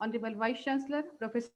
Honorable Vice Chancellor, Professor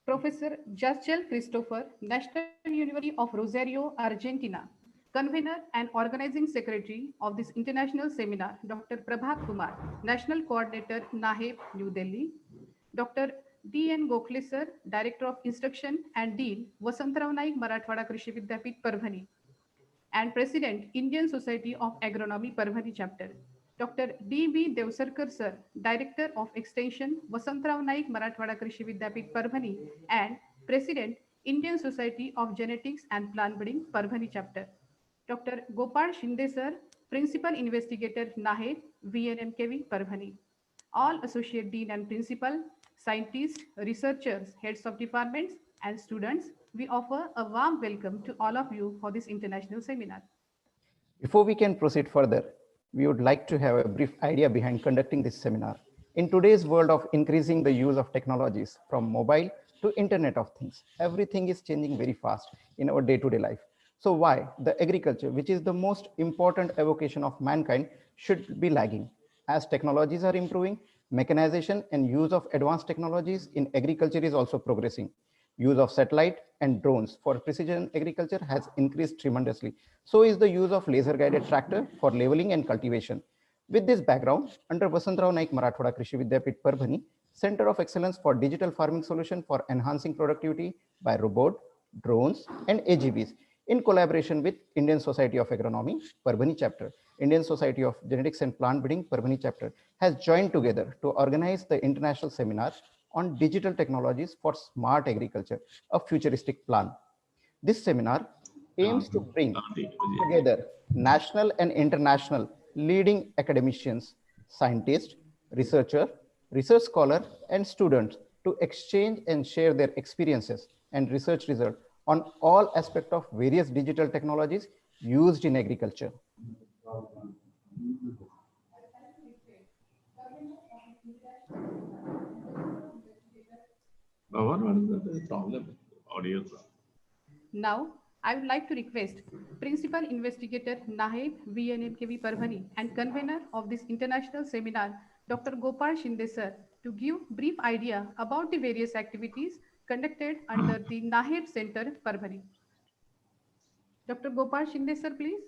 Professor Jasjel Christopher, National University of Rosario, Argentina. Convener and Organizing Secretary of this international seminar, Dr. Prabhat Kumar, National Coordinator, NAHEP, New Delhi. Dr. D.N. Gokhale Sir, Director of Instruction and Dean, Vasantrao Naik Marathwada Krishi Vidyapith, Parvani. And President, Indian Society of Agronomy, Parvani Chapter. Dr. D.B. Devsarkar Sir, Director of Extension, Vasantrao Naik Marathwada Krishi Vidyapith, Parvani, and President, Indian Society of Genetics and Plant Breeding, Parvani Chapter. Dr. Gopal Shinde Sir, Principal Investigator, NAHEP, VNMKV, Parvani. All Associate Dean and Principal, scientists, researchers, heads of departments, and students, we offer a warm welcome to all of you for this international seminar. Before we can proceed further, we would like to have a brief idea behind conducting this seminar. In today's world of increasing the use of technologies from mobile to Internet of Things, everything is changing very fast in our day-to-day life. So why the agriculture, which is the most important avocation of mankind, should be lagging? As technologies are improving, mechanization and use of advanced technologies in agriculture is also progressing. Use of satellite and drones for precision agriculture has increased tremendously. So is the use of laser guided tractor for leveling and cultivation. With this background, under Vasantrao Naik Marathwada Krishi Vidyapith Parvani, Center of Excellence for Digital Farming Solution for Enhancing Productivity by Robot, Drones and AGVs, in collaboration with Indian Society of Agronomy, Parvani Chapter, Indian Society of Genetics and Plant Breeding, Parvani Chapter, has joined together to organize the international seminar on digital technologies for smart agriculture, a futuristic plan. This seminar aims to bring together national and international leading academicians, scientists, researchers, research scholars, and students to exchange and share their experiences and research results on all aspects of various digital technologies used in agriculture. Now, I would like to request Principal Investigator NAHEP VNMKV Parvani and convener of this international seminar, Dr. Gopal Shinde Sir, to give brief idea about the various activities conducted under the NAHEP Center, Parvani. Dr. Gopal Shinde Sir, please.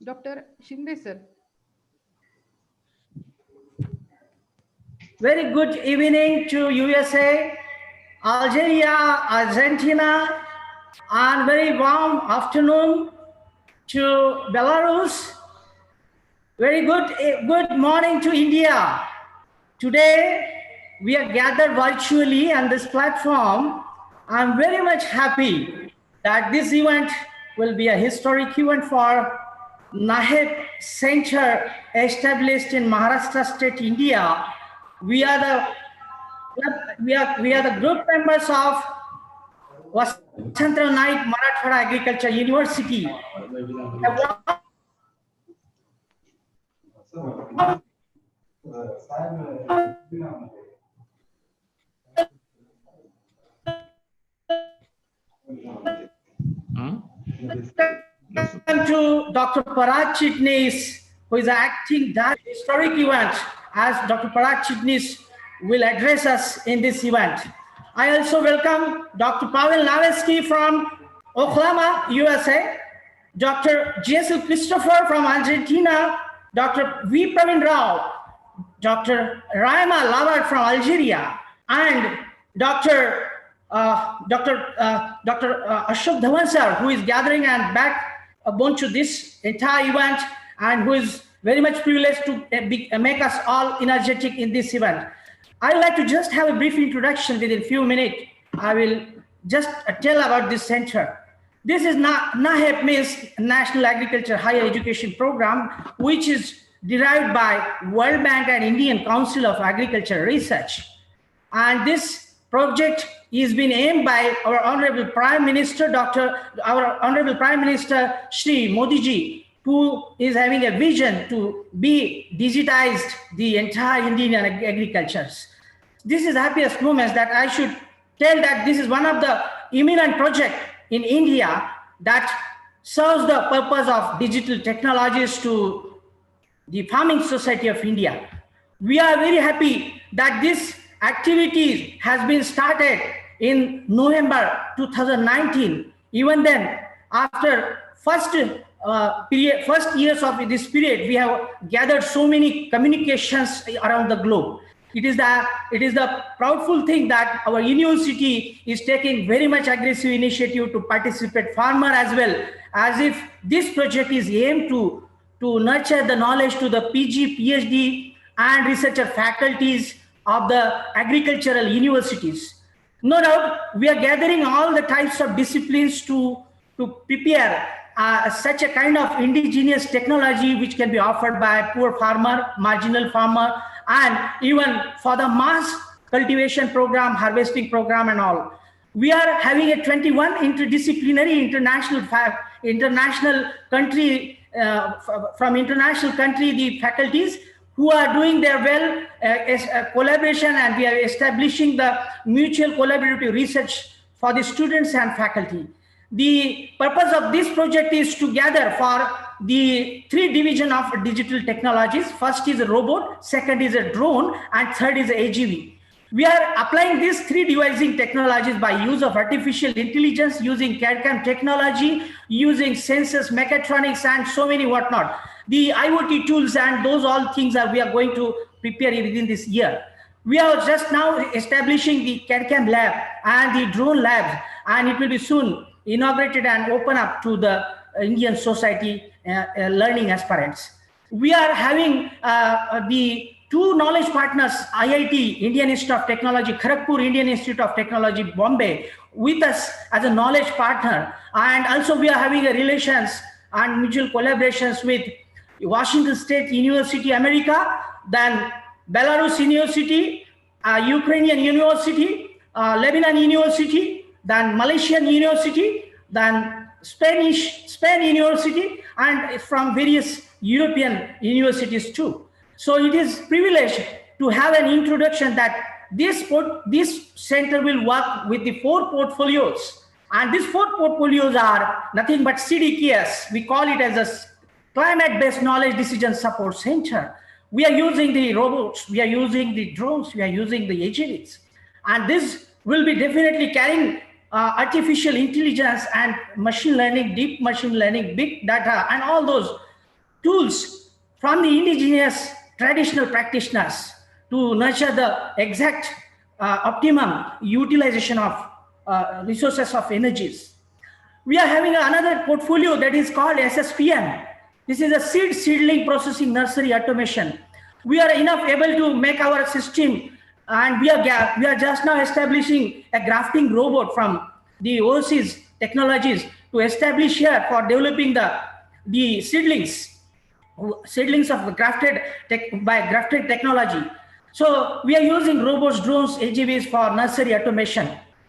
Dr. Shinde Sir. Very good evening to USA, Algeria, Argentina, and very warm afternoon to Belarus. Very good morning to India. Today, we are gathered virtually on this platform. I'm very much happy that this event will be a historic event for NAHEP Center established in Maharashtra State, India. We are the group members of Vasantrao Naik Marathwada Agriculture University. To Dr. Parag Chitnis, who is acting that historic event, as Dr. Parag Chitnis will address us in this event. I also welcome Dr. Pavel Navesky from Oklahoma, USA, Dr. Jasjel Christopher from Argentina, Dr. V. Pravin Rao, Dr. Raima Lawad from Algeria, and Dr. Ashok Dhawan sir, who is gathering and backbone to this entire event, and who is very much privileged to make us all energetic in this event. I'd like to just have a brief introduction within a few minutes. I will just tell about this center. This is NAHEP, means National Agriculture Higher Education Program, which is derived by World Bank and Indian Council of Agriculture Research. And this project is being aimed by our Honorable Prime Minister, Shri Modi ji, who is having a vision to be digitized the entire Indian agricultures. This is the happiest moment that I should tell that this is one of the eminent projects in India that serves the purpose of digital technologies to the farming society of India. We are very happy that this activity has been started in November 2019. Even then, after first years of this period, we have gathered so many communications around the globe. It is the proudful thing that our university is taking very much aggressive initiative to participate farmer as well, as if this project is aimed to nurture the knowledge to the PG, PhD and researcher faculties of the agricultural universities. No doubt, we are gathering all the types of disciplines to prepare such a kind of indigenous technology which can be offered by poor farmer, marginal farmer, and even for the mass cultivation program, harvesting program and all. We are having a 21 interdisciplinary international country, from international country, the faculties who are doing their collaboration, and we are establishing the mutual collaborative research for the students and faculty. The purpose of this project is to gather for the 3 divisions of digital technologies. First is a robot, second is a drone, and third is AGV. We are applying these 3 devising technologies by use of artificial intelligence, using CAD/CAM technology, using sensors, mechatronics, and so many whatnot. The IoT tools and those all things we are going to prepare within this year. We are just now establishing the CAD/CAM lab and the drone lab, and it will be soon inaugurated and open up to the Indian society learning aspirants. We are having the 2 knowledge partners, IIT, Indian Institute of Technology, Kharagpur, Indian Institute of Technology, Bombay, with us as a knowledge partner. And also we are having a relations and mutual collaborations with Washington State University, America, then Belarus University, Ukrainian University, Lebanon University, then Malaysian University, then Spain University, and from various European universities too. So it is privileged to have an introduction that this center will work with the 4 portfolios, and these 4 portfolios are nothing but CDKS. We call it as a climate-based knowledge decision support center. We are using the robots, we are using the drones, we are using the AGVs, and this will be definitely carrying artificial intelligence and machine learning, deep machine learning, big data, and all those tools from the indigenous traditional practitioners to nurture the exact optimum utilization of resources of energies. We are having another portfolio that is called SSPN. This is a seedling processing nursery automation. We are enough able to make our system, and we are just now establishing a grafting robot from the overseas technologies to establish here for developing the seedlings of grafted technology. So we are using robots, drones, AGVs for nursery automation.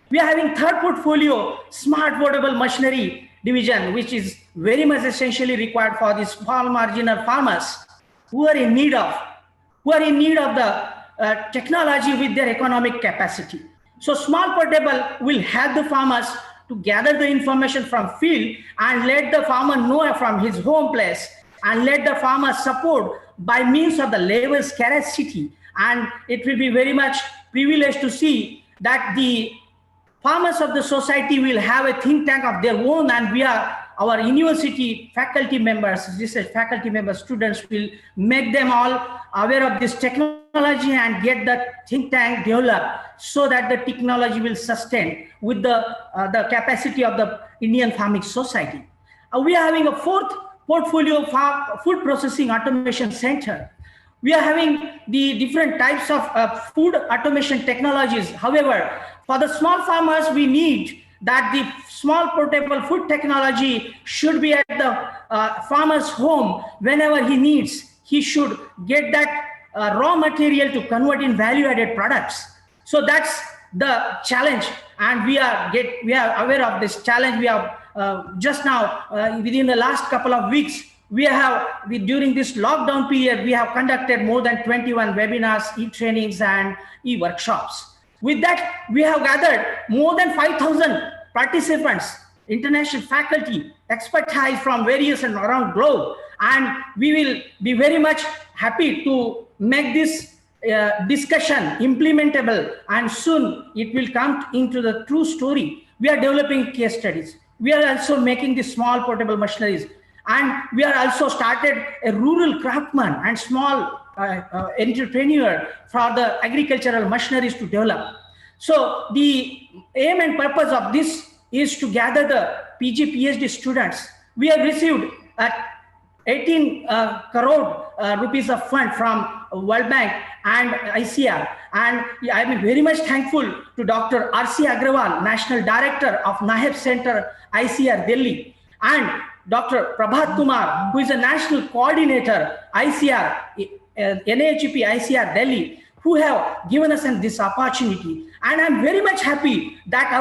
We are having 3rd portfolio, smart portable machinery division, which is very much essentially required for these small marginal farmers who are in need of the technology with their economic capacity. So small portable will help the farmers to gather the information from field and let the farmer know from his home place, and let the farmer support by means of the labor scarcity. And it will be very much privileged to see that the farmers of the society will have a think tank of their own, and we are our university faculty members, research faculty members, students will make them all aware of this technology and get the think tank developed so that the technology will sustain with the capacity of the Indian Farming Society. We are having a fourth portfolio food processing automation center. We are having the different types of food automation technologies. However, for the small farmers, we need that the small portable food technology should be at the farmer's home. Whenever he needs, he should get that raw material to convert in value-added products. So that's the challenge, and we are aware of this challenge. We have just now within the last couple of weeks, during this lockdown period, we have conducted more than 21 webinars, e-trainings, and e-workshops. With that, we have gathered more than 5,000 participants, international faculty, expertise from various and around globe, and we will be very much happy to make this discussion implementable, and soon it will come into the true story. We are developing case studies. We are also making the small portable machineries, and we are also started a rural craftsman and small entrepreneur for the agricultural machineries to develop. So the aim and purpose of this is to gather the PG PhD students. We have received 18 crore rupees of fund from World Bank and ICR, and I am very much thankful to Dr. R.C. Agrawal, National Director of NAHEP Center, ICR Delhi, and Dr. Prabhat Kumar, who is a National Coordinator, ICR, NAHEP ICR Delhi, who have given us this opportunity. And I'm very much happy that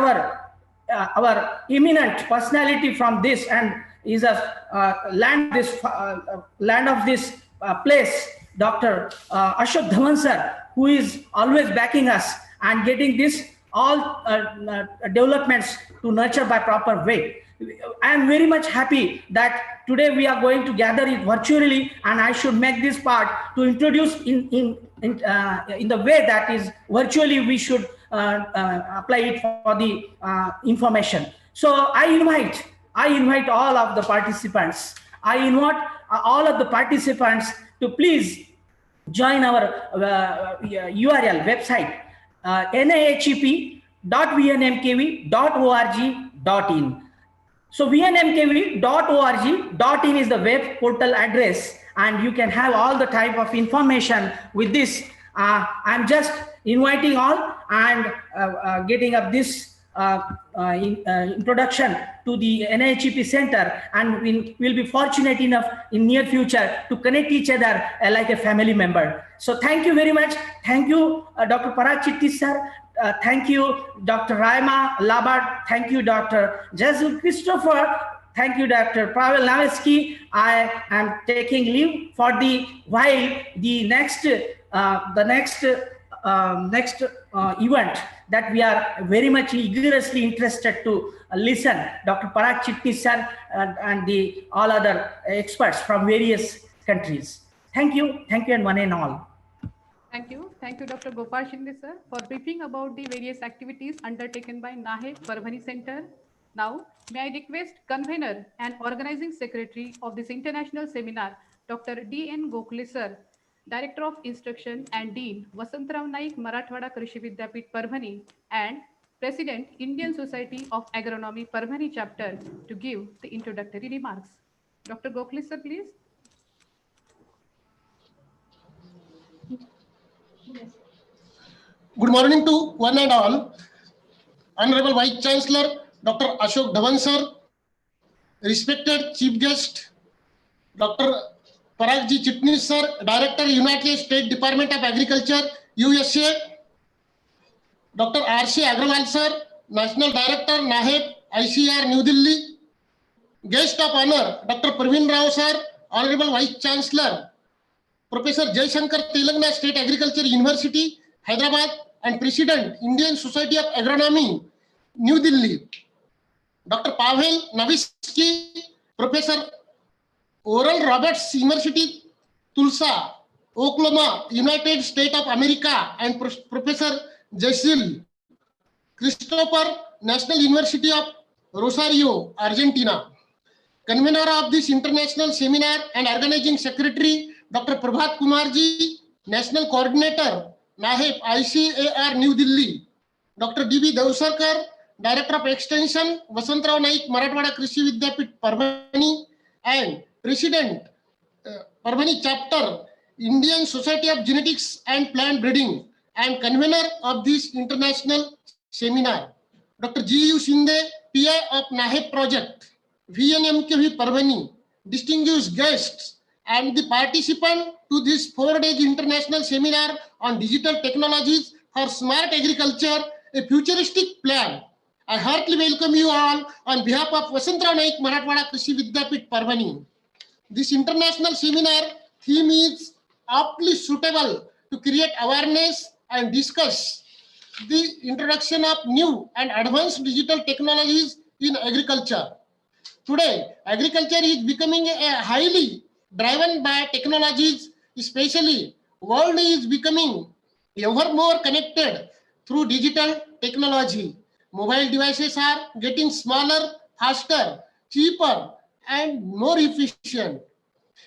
our eminent personality from this and is a land of this place, Dr. Ashok Dhawan sir, who is always backing us and getting this all developments to nurture by proper way. I am very much happy that today we are going to gather it virtually, and I should make this part to introduce in the way that is virtually we should apply it for the information. So I invite all of the participants. I invite all of the participants to please join our URL website, nahep.vnmkv.org.in. So vnmkv.org.in is the web portal address, and you can have all the type of information with this. I'm just inviting all and getting up this introduction to the NAHEP Center, and we'll be fortunate enough in near future to connect each other like a family member. So thank you very much. Thank you, Dr. Parag Chitti sir. Thank you, Dr. Raima Labat. Thank you, Dr. Jazul Christopher. Thank you, Dr. Pavel Navesky. I am taking leave for while the next event that we are very much eagerly interested to listen, Dr. Parag Chitti sir and the all other experts from various countries. Thank you, and one and all. Thank you, Dr. Gopal Shinde sir, for briefing about the various activities undertaken by NAHEP Parvani Center. Now, may I request convener and organizing secretary of this international seminar, Dr. D.N. Gokhale sir, Director of Instruction and Dean, Vasantrao Naik Marathwada Krishi Vidyapit Parvani, and President, Indian Society of Agronomy Parvani Chapter, to give the introductory remarks. Dr. Gokhale sir, please. Good morning to one and all. Honorable Vice Chancellor, Dr. Ashok Dhawan sir, respected Chief Guest, Dr. Parag Chitti sir, Director, United States Department of Agriculture, USA, Dr. R.C. Agrawal sir, National Director, NAHEP, ICR, New Delhi, Guest of Honor, Dr. Praveen Rao sir, Honorable Vice Chancellor, Professor Jaishankar Telangana State Agriculture University, Hyderabad, and President, Indian Society of Agronomy, New Delhi, Dr. Pavel Navesky, Professor, Oral Roberts University, Tulsa, Oklahoma, United States of America, and Professor Jazul Christopher, National University of Rosario, Argentina. Convener of this international seminar and organizing secretary, Dr. Prabhat Kumar ji, National Coordinator, NAHEP ICAR New Delhi, Dr. D.B. Davsarkar, Director of Extension, Vasantrao Naik, Marathwada Krishi Vidyapit, Parvani, and President, Parvani Chapter, Indian Society of Genetics and Plant Breeding, and convener of this international seminar, Dr. G.U. Shinde, PI of NAHEP project, VNMKV Parvani, distinguished guests, and the participant to this 4-day international seminar on digital technologies for smart agriculture, a futuristic plan. I heartily welcome you all on behalf of Vasantrao Naik Marathwada Krishi Vidyapit Parvani. This international seminar theme is aptly suitable to create awareness and discuss the introduction of new and advanced digital technologies in agriculture. Today, agriculture is becoming a highly driven by technologies, especially world is becoming ever more connected through digital technology. Mobile devices are getting smaller, faster, cheaper, and more efficient.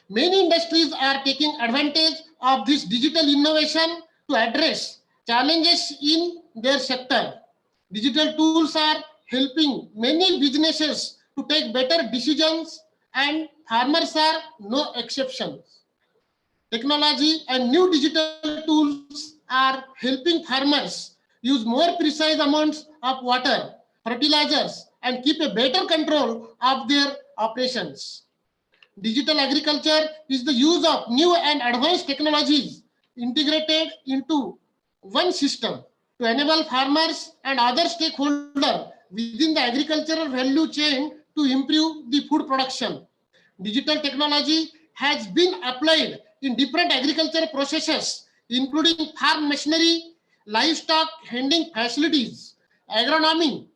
Many industries are taking advantage of this digital innovation to address challenges in their sector. Digital tools are helping many businesses to take better decisions, and farmers are no exceptions. Technology and new digital tools are helping farmers use more precise amounts of water, fertilizers, and keep a better control of their operations. Digital agriculture is the use of new and advanced technologies integrated into one system to enable farmers and other stakeholders within the agricultural value chain to improve the food production. Digital technology has been applied in different agricultural processes, including farm machinery, livestock handling facilities, agronomy,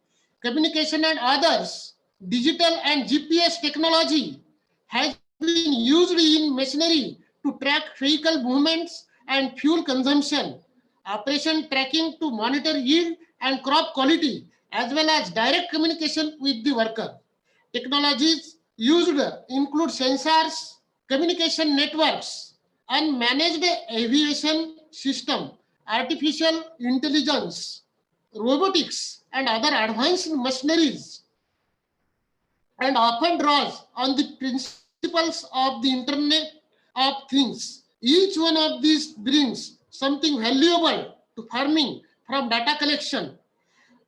communication, and others. Digital and GPS technology has been used in machinery to track vehicle movements and fuel consumption, operation tracking to monitor yield and crop quality, as well as direct communication with the worker. Technologies used include sensors, communication networks, unmanaged aviation system, artificial intelligence, robotics, and other advanced machineries, and often draws on the principles of the Internet of Things. Each one of these brings something valuable to farming, from data collection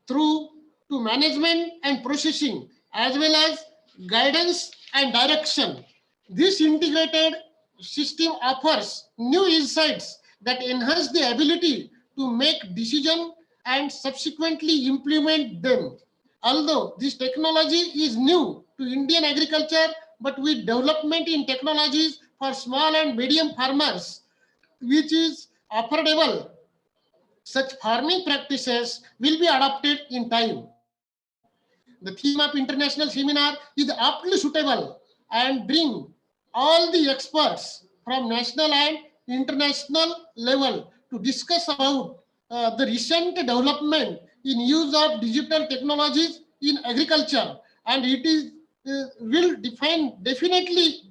through to management and processing, as well as guidance and direction. This integrated system offers new insights that enhance the ability to make decisions and subsequently implement them. Although this technology is new to Indian agriculture, but with development in technologies for small and medium farmers, which is affordable, such farming practices will be adopted in time. The theme of international seminar is aptly suitable and bring all the experts from national and international level to discuss about the recent development in use of digital technologies in agriculture, and it is will definitely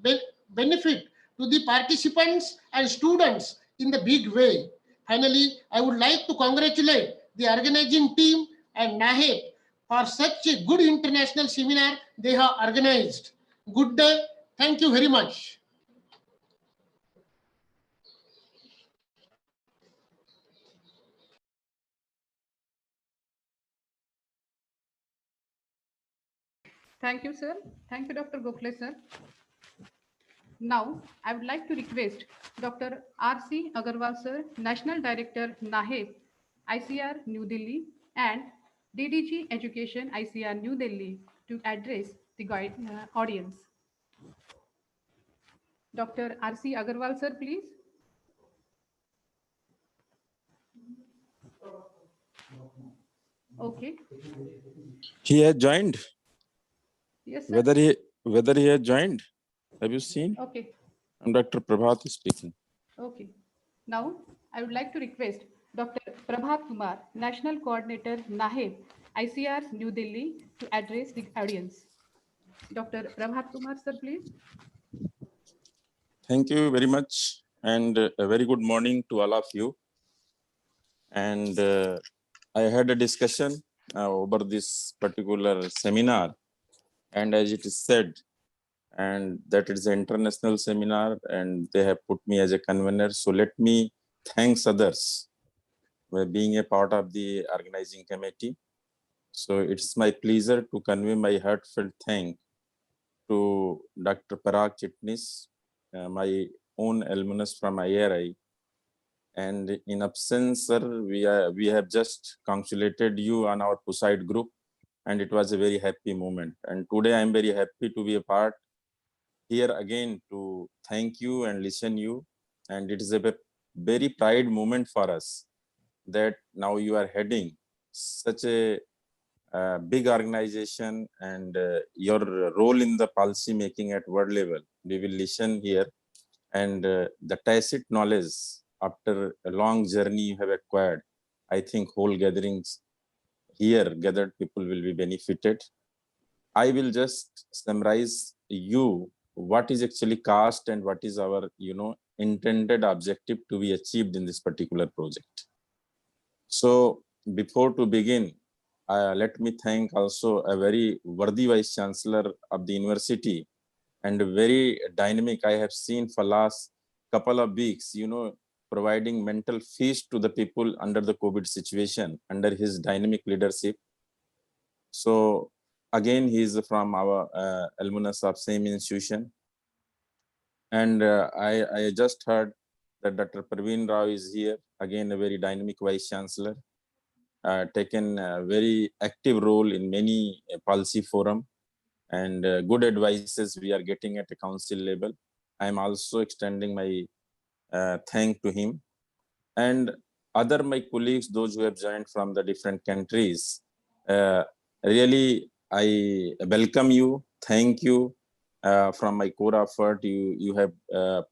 benefit to the participants and students in the big way. Finally, I would like to congratulate the organizing team and NAHEP for such a good international seminar they have organized. Good day. Thank you very much. Thank you, sir. Thank you, Dr. Gokhale, sir. Now, I would like to request Dr. R.C. Agarwal, sir, National Director, NAHEP, ICR, New Delhi, and DDG Education, ICR, New Delhi, to address the audience. Dr. R.C. Agarwal, sir, please. Okay. He has joined. Yes, sir. Whether he has joined, have you seen? Okay. I'm Dr. Prabhat speaking. Okay. Now, I would like to request Dr. Prabhat Kumar, National Coordinator, NAHEP, ICR, New Delhi, to address the audience. Dr. Prabhat Kumar, sir, please. Thank you very much, and a very good morning to all of you. And I had a discussion over this particular seminar, and as it is said, and that is an international seminar, and they have put me as a convener. So let me thank others for being a part of the organizing committee. So it's my pleasure to convey my heartfelt thank to Dr. Parag Chitnis, my own alumnus from IRI. And in absence, sir, we have just congratulated you on our PUSIDE group, and it was a very happy moment. And today I'm very happy to be a part here again to thank you and listen you. And it is a very pride moment for us that now you are heading such a big organization, and your role in the policy making at world level. We will listen here, and the tacit knowledge after a long journey you have acquired. I think whole gatherings here, gathered people will be benefited. I will just summarize you what is actually cost and what is our intended objective to be achieved in this particular project. So before to begin, let me thank also a very worthy Vice Chancellor of the university, and very dynamic. I have seen for last couple of weeks, providing mental feast to the people under the COVID situation under his dynamic leadership. So again, he is from our alumnus of same institution. And I just heard that Dr. Praveen Rao is here, again, a very dynamic Vice Chancellor. Taken a very active role in many policy forum, and good advices we are getting at a council level. I am also extending my thank to him, and other my colleagues, those who have joined from the different countries. Really, I welcome you. Thank you from my core effort. You have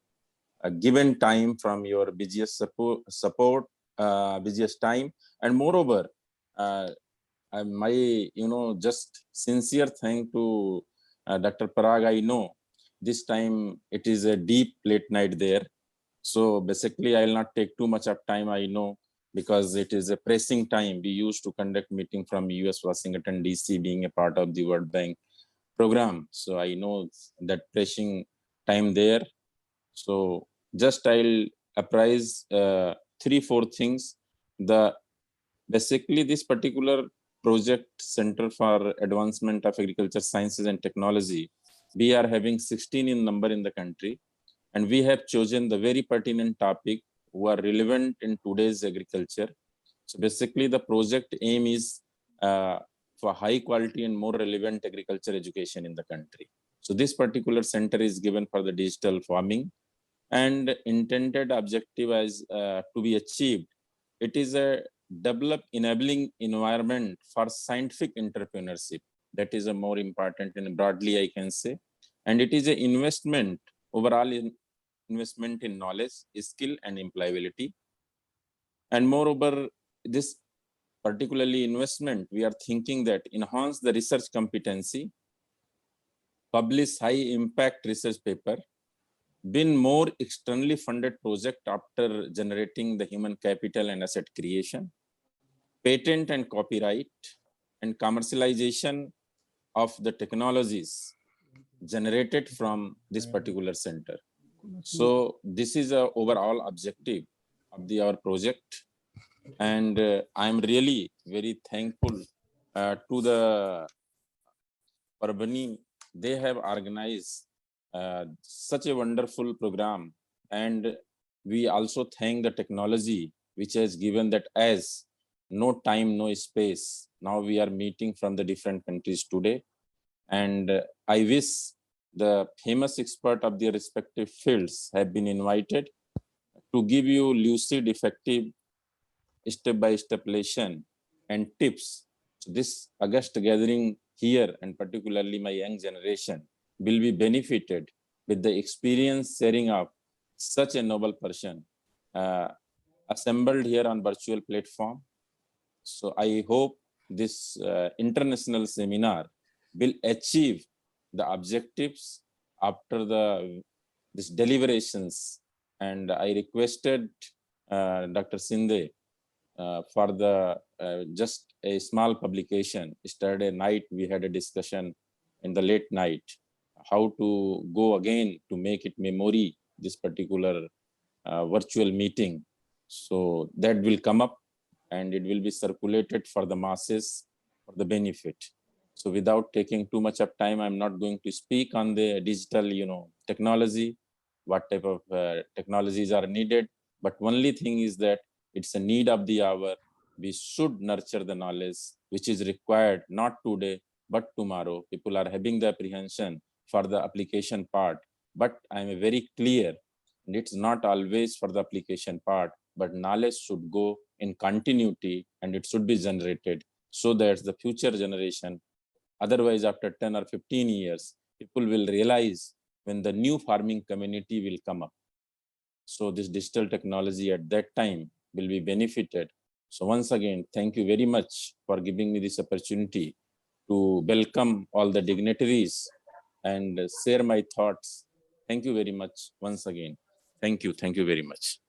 given time from your busiest support, busiest time, and moreover, my just sincere thank to Dr. Parag. I know this time it is a deep late night there, so basically I will not take too much of time. I know because it is a pressing time. We used to conduct meeting from US, Washington DC, being a part of the World Bank program. So I know that pressing time there. So just I'll apprise 3-4 things. Basically this particular project, Center for Advancement of Agriculture Sciences and Technology, we are having 16 in number in the country, and we have chosen the very pertinent topic who are relevant in today's agriculture. So basically the project aim is for high quality and more relevant agriculture education in the country. So this particular center is given for the digital farming, and intended objective as to be achieved. It is a develop enabling environment for scientific entrepreneurship. That is a more important, and broadly I can say. And it is an investment, overall investment in knowledge, skill and employability. And moreover, this particularly investment, we are thinking that enhance the research competency, publish high impact research paper, been more externally funded project after generating the human capital and asset creation, patent and copyright, and commercialization of the technologies generated from this particular center. So this is a overall objective of our project, and I'm really very thankful to the Perभण. They have organized such a wonderful program, and we also thank the technology which has given that as no time, no space. Now we are meeting from the different countries today, and I wish the famous expert of their respective fields have been invited to give you lucid, effective, step-by-step lesson and tips. So this August gathering here, and particularly my young generation, will be benefited with the experience sharing of such a noble person assembled here on virtual platform. So I hope this international seminar will achieve the objectives after this deliberations, and I requested Dr. Sinde for the just a small publication. Yesterday night we had a discussion in the late night how to go again to make it memory, this particular virtual meeting. So that will come up and it will be circulated for the masses for the benefit. So without taking too much of time, I'm not going to speak on the digital, technology, what type of technologies are needed. But only thing is that it's a need of the hour. We should nurture the knowledge which is required, not today, but tomorrow. People are having the apprehension for the application part, but I'm very clear, and it's not always for the application part, but knowledge should go in continuity and it should be generated so that the future generation, otherwise after 10 or 15 years, people will realize when the new farming community will come up. So this digital technology at that time will be benefited. So once again, thank you very much for giving me this opportunity to welcome all the dignitaries and share my thoughts. Thank you very much once again. Thank you. Thank you very much.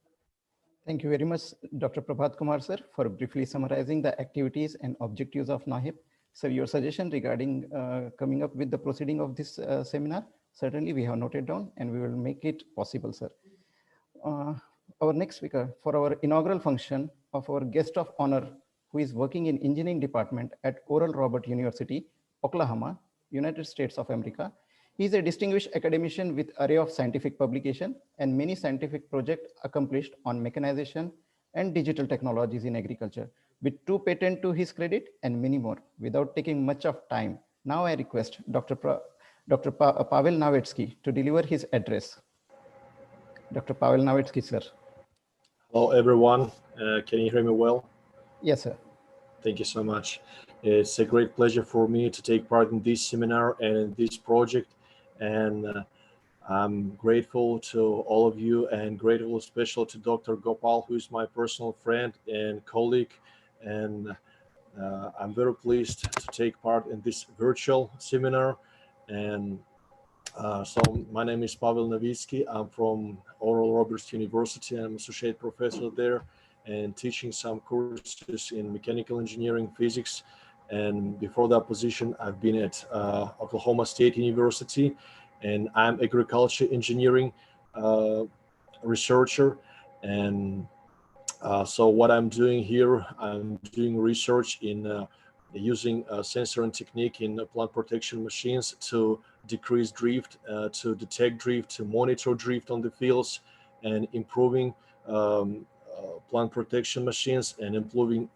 Thank you very much, Dr. Prabhat Kumar, sir, for briefly summarizing the activities and objectives of NAHEP. Sir, your suggestion regarding coming up with the proceeding of this seminar, certainly we have noted down and we will make it possible, sir. Our next speaker for our inaugural function of our guest of honor, who is working in engineering department at Oral Roberts University, Oklahoma, United States of America. He is a distinguished academician with array of scientific publication and many scientific projects accomplished on mechanization and digital technologies in agriculture, with 2 patents to his credit and many more. Without taking much of time, now I request Dr. Pavel Navetsky to deliver his address. Dr. Pavel Navetsky, sir. Hello, everyone. Can you hear me well? Yes, sir. Thank you so much. It's a great pleasure for me to take part in this seminar and in this project. And I'm grateful to all of you and grateful especially to Dr. Gopal, who is my personal friend and colleague. And I'm very pleased to take part in this virtual seminar. And so my name is Pavel Navitsky. I'm from Oral Roberts University. I'm associate professor there and teaching some courses in mechanical engineering, physics. And before that position, I've been at Oklahoma State University, and I'm agriculture engineering researcher. And so what I'm doing here, I'm doing research in using sensor and technique in plant protection machines to decrease drift, to detect drift, to monitor drift on the fields, and improving plant protection machines and improving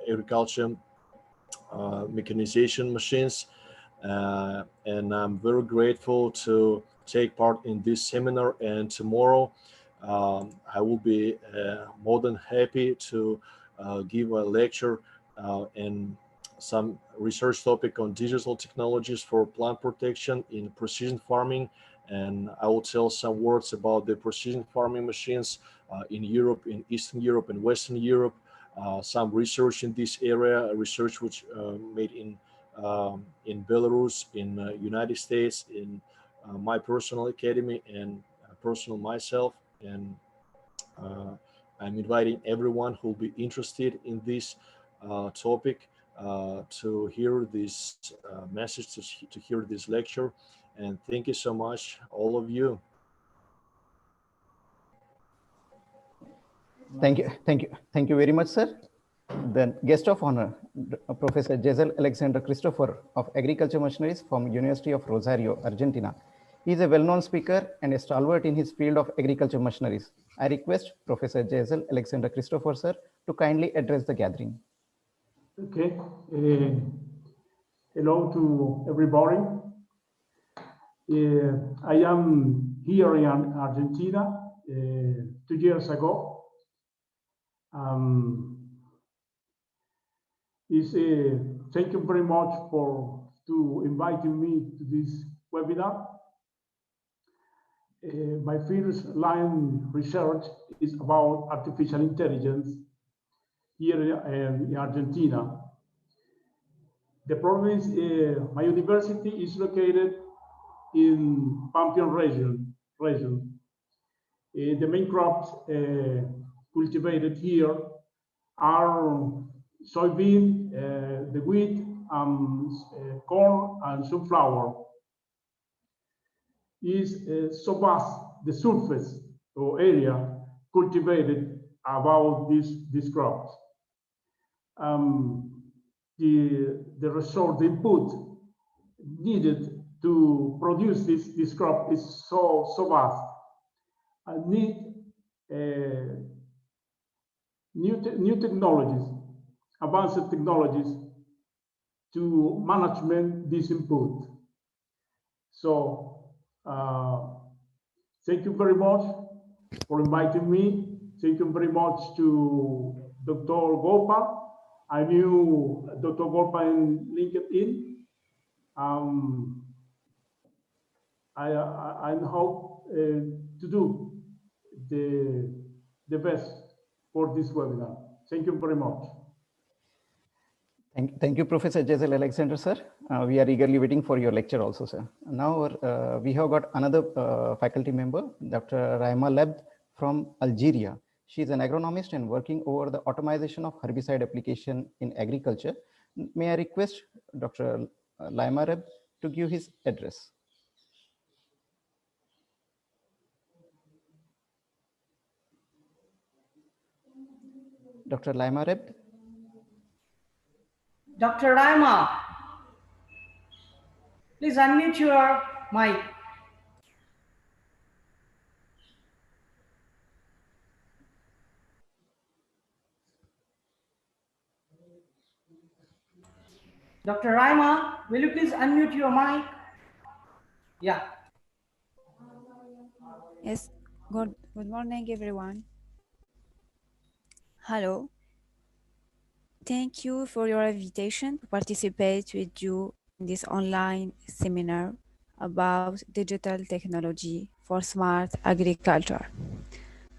agriculture mechanization machines. And I'm very grateful to take part in this seminar. And tomorrow I will be more than happy to give a lecture and some research topic on digital technologies for plant protection in precision farming. And I will tell some words about the precision farming machines in Europe, in Eastern Europe and Western Europe. Some research in this area, research which made in Belarus, in United States, in my personal academy and personal myself. And I'm inviting everyone who will be interested in this topic to hear this message, to hear this lecture. And thank you so much, all of you. Thank you very much, sir. The guest of honor, Professor Jesel Alexander Christopher of Agriculture Machineries from University of Rosario, Argentina. He is a well-known speaker and a stalwart in his field of agriculture machineries. I request Professor Jesel Alexander Christopher, sir, to kindly address the gathering. Okay. Hello to everybody. I am here in Argentina 2 years ago. Thank you very much to inviting me to this webinar. My first line research is about artificial intelligence here in Argentina. The province, my university is located in Pampion region. The main crops cultivated here are soybean, the wheat, corn, and sunflower. Is so vast the surface or area cultivated about these crops. The resource, the input needed to produce this crop is so vast. I need new technologies, advanced technologies to management this input. So thank you very much for inviting me. Thank you very much to Dr. Gopa. I knew Dr. Gopa in LinkedIn. I hope to do the best for this webinar. Thank you very much. Thank you, Professor Jezel Alexander, sir. We are eagerly waiting for your lecture also, sir. Now we have got another faculty member, Dr. Raima Lebd from Algeria. She is an agronomist and working over the automation of herbicide application in agriculture. May I request Dr. Raima Lebd to give his address. Dr. Raima Lebd. Dr. Raima, please unmute your mic. Dr. Raima, will you please unmute your mic? Yeah. Yes, good morning, everyone. Hello. Thank you for your invitation to participate with you in this online seminar about digital technology for smart agriculture.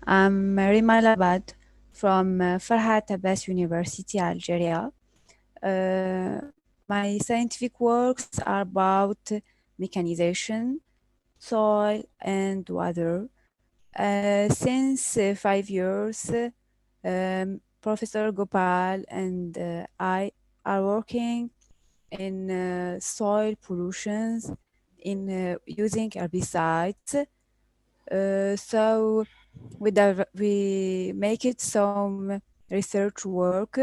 I'm Rima Labad from Farhat Abbas University, Algeria. My scientific works are about mechanization, soil, and water. Since 5 years, Professor Gopal and I are working in soil pollutions in using herbicides. So we make it some research work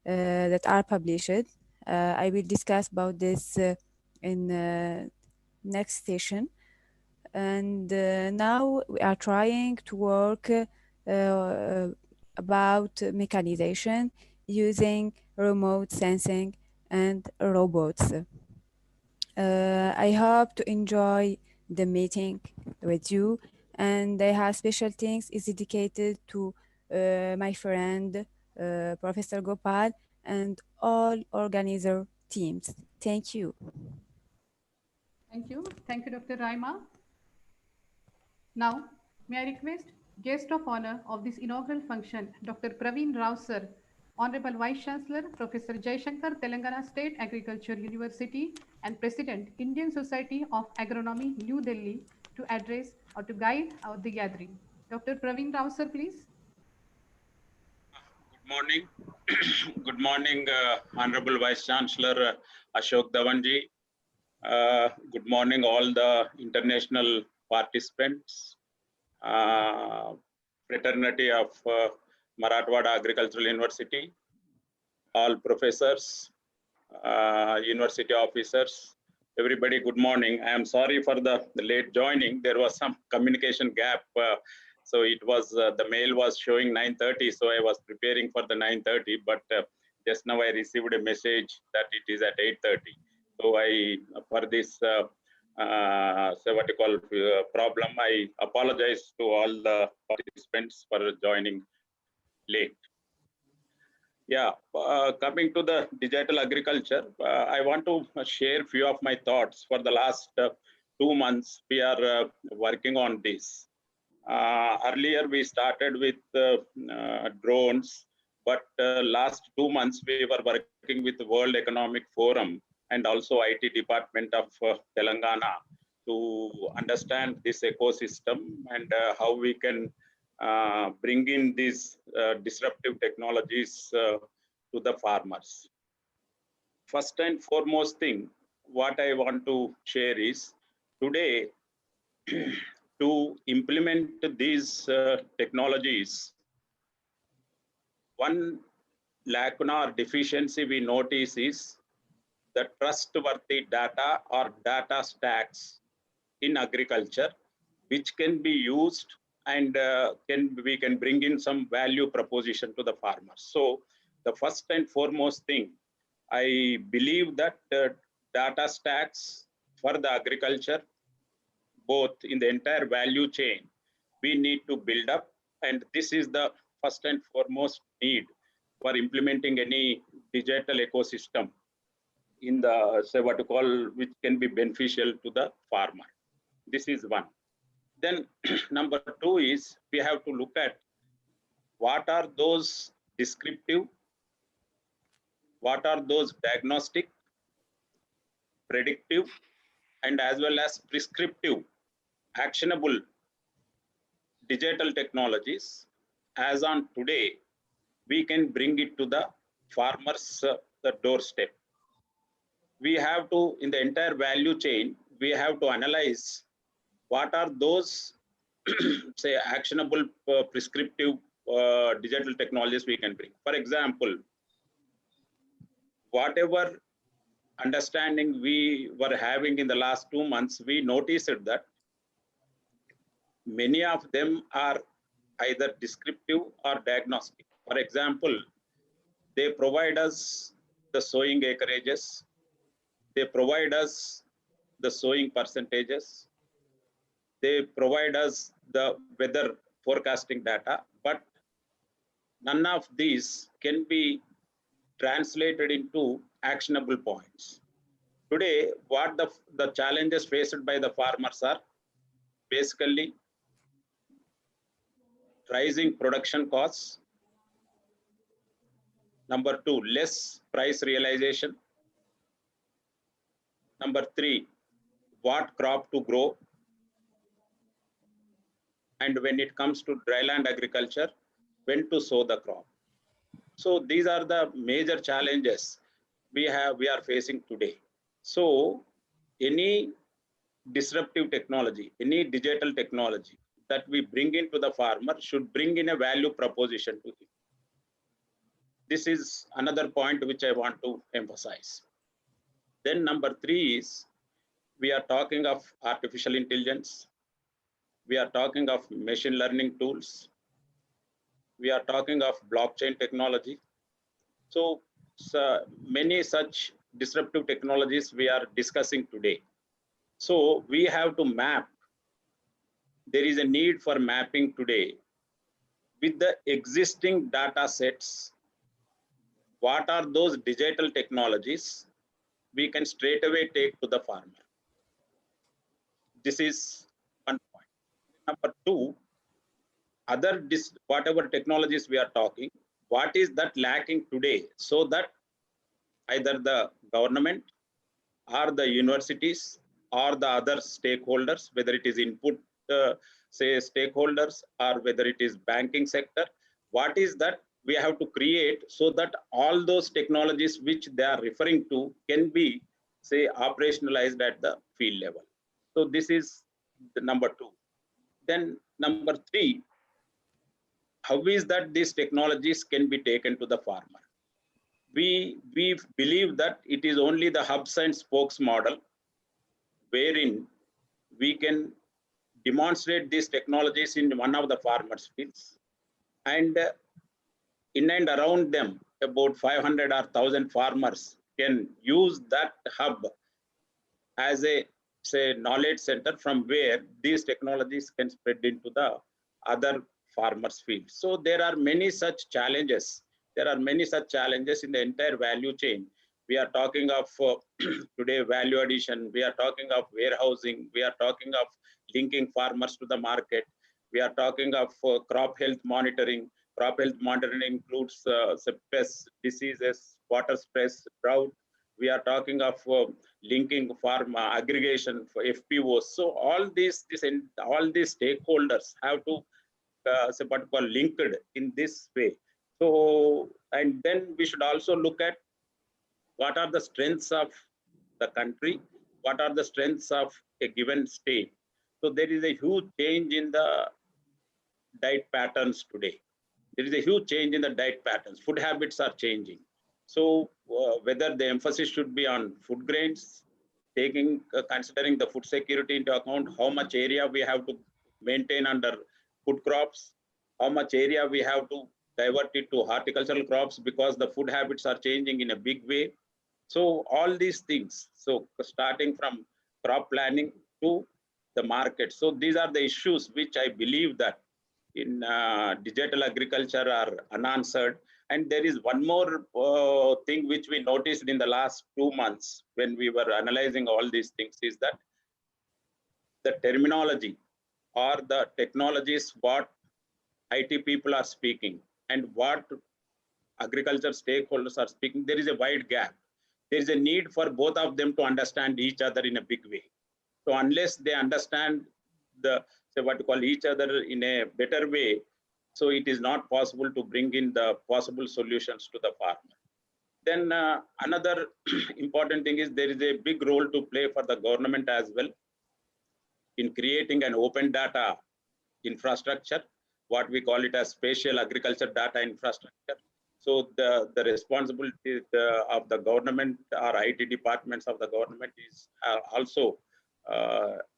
that are published. I will discuss about this in next session. And now we are trying to work about mechanization using remote sensing and robots. I hope to enjoy the meeting with you, and I have special thanks is dedicated to my friend Professor Gopal and all organizer teams. Thank you. Thank you. Thank you, Dr. Raima. Now, may I request guest of honor of this inaugural function, Dr. Praveen Rao sir, Honorable Vice Chancellor, Professor Jaishankar, Telangana State Agriculture University, and President, Indian Society of Agronomy, New Delhi, to address or to guide the gathering. Dr. Praveen Rao sir, please. Good morning. Good morning, Honorable Vice Chancellor Ashok Dhawanji. Good morning, all the international participants, fraternity of Marathwada Agricultural University, all professors, university officers, everybody, good morning. I am sorry for the late joining. There was some communication gap. So it was, the mail was showing 9:30, so I was preparing for the 9:30, but just now I received a message that it is at 8:30. So for this, what you call problem, I apologize to all the participants for joining late. Yeah, coming to the digital agriculture, I want to share a few of my thoughts. For the last 2 months, we are working on this. Earlier, we started with drones, but last 2 months, we were working with the World Economic Forum and also IT department of Telangana to understand this ecosystem and how we can bring in these disruptive technologies to the farmers. First and foremost thing, what I want to share is today to implement these technologies, one lacuna or deficiency we notice is the trustworthy data or data stacks in agriculture, which can be used and we can bring in some value proposition to the farmers. So the first and foremost thing, I believe that data stacks for the agriculture, both in the entire value chain, we need to build up. And this is the first and foremost need for implementing any digital ecosystem in the, say what you call, which can be beneficial to the farmer. This is one. Then number two is we have to look at what are those descriptive, what are those diagnostic, predictive, and as well as prescriptive, actionable digital technologies. As on today, we can bring it to the farmers' the doorstep. We have to, in the entire value chain, we have to analyze what are those say actionable prescriptive digital technologies we can bring. For example, whatever understanding we were having in the last 2 months, we noticed that many of them are either descriptive or diagnostic. For example, they provide us the sowing acreages, they provide us the sowing percentages, they provide us the weather forecasting data, but none of these can be translated into actionable points. Today, what the challenges faced by the farmers are basically rising production costs. Number two, less price realization. Number three, what crop to grow. And when it comes to dryland agriculture, when to sow the crop. So these are the major challenges we are facing today. So any disruptive technology, any digital technology that we bring into the farmer should bring in a value proposition to him. This is another point which I want to emphasize. Then number three is we are talking of artificial intelligence. We are talking of machine learning tools. We are talking of blockchain technology. So many such disruptive technologies we are discussing today. So we have to map. There is a need for mapping today with the existing data sets. What are those digital technologies we can straight away take to the farmer? This is one point. Number two, whatever technologies we are talking, what is that lacking today, so that either the government or the universities or the other stakeholders, whether it is input say stakeholders or whether it is banking sector, what is that we have to create so that all those technologies which they are referring to can be say operationalized at the field level. So this is the number two. Then number three, how is that these technologies can be taken to the farmer? We believe that it is only the hubs and spokes model wherein we can demonstrate these technologies in one of the farmers' fields, and in and around them, about 500 or 1,000 farmers can use that hub as a say knowledge center from where these technologies can spread into the other farmers' fields. So there are many such challenges. There are many such challenges in the entire value chain. We are talking of today value addition. We are talking of warehousing. We are talking of linking farmers to the market. We are talking of crop health monitoring. Crop health monitoring includes pests, diseases, water stress, drought. We are talking of linking farm aggregation for FPOs. So all these stakeholders have to say what called linked in this way. So, and then we should also look at what are the strengths of the country, what are the strengths of a given state. So there is a huge change in the diet patterns today. There is a huge change in the diet patterns. Food habits are changing. So whether the emphasis should be on food grains, considering the food security into account, how much area we have to maintain under food crops, how much area we have to divert it to horticultural crops because the food habits are changing in a big way. So all these things, so starting from crop planning to the market. So these are the issues which I believe that in digital agriculture are unanswered. And there is one more thing which we noticed in the last 2 months when we were analyzing all these things is that the terminology or the technologies what IT people are speaking and what agriculture stakeholders are speaking, there is a wide gap. There is a need for both of them to understand each other in a big way. So unless they understand what you call each other in a better way, so it is not possible to bring in the possible solutions to the farmer. Then another important thing is there is a big role to play for the government as well in creating an open data infrastructure, what we call it as spatial agriculture data infrastructure. So the responsibility of the government or IT departments of the government is also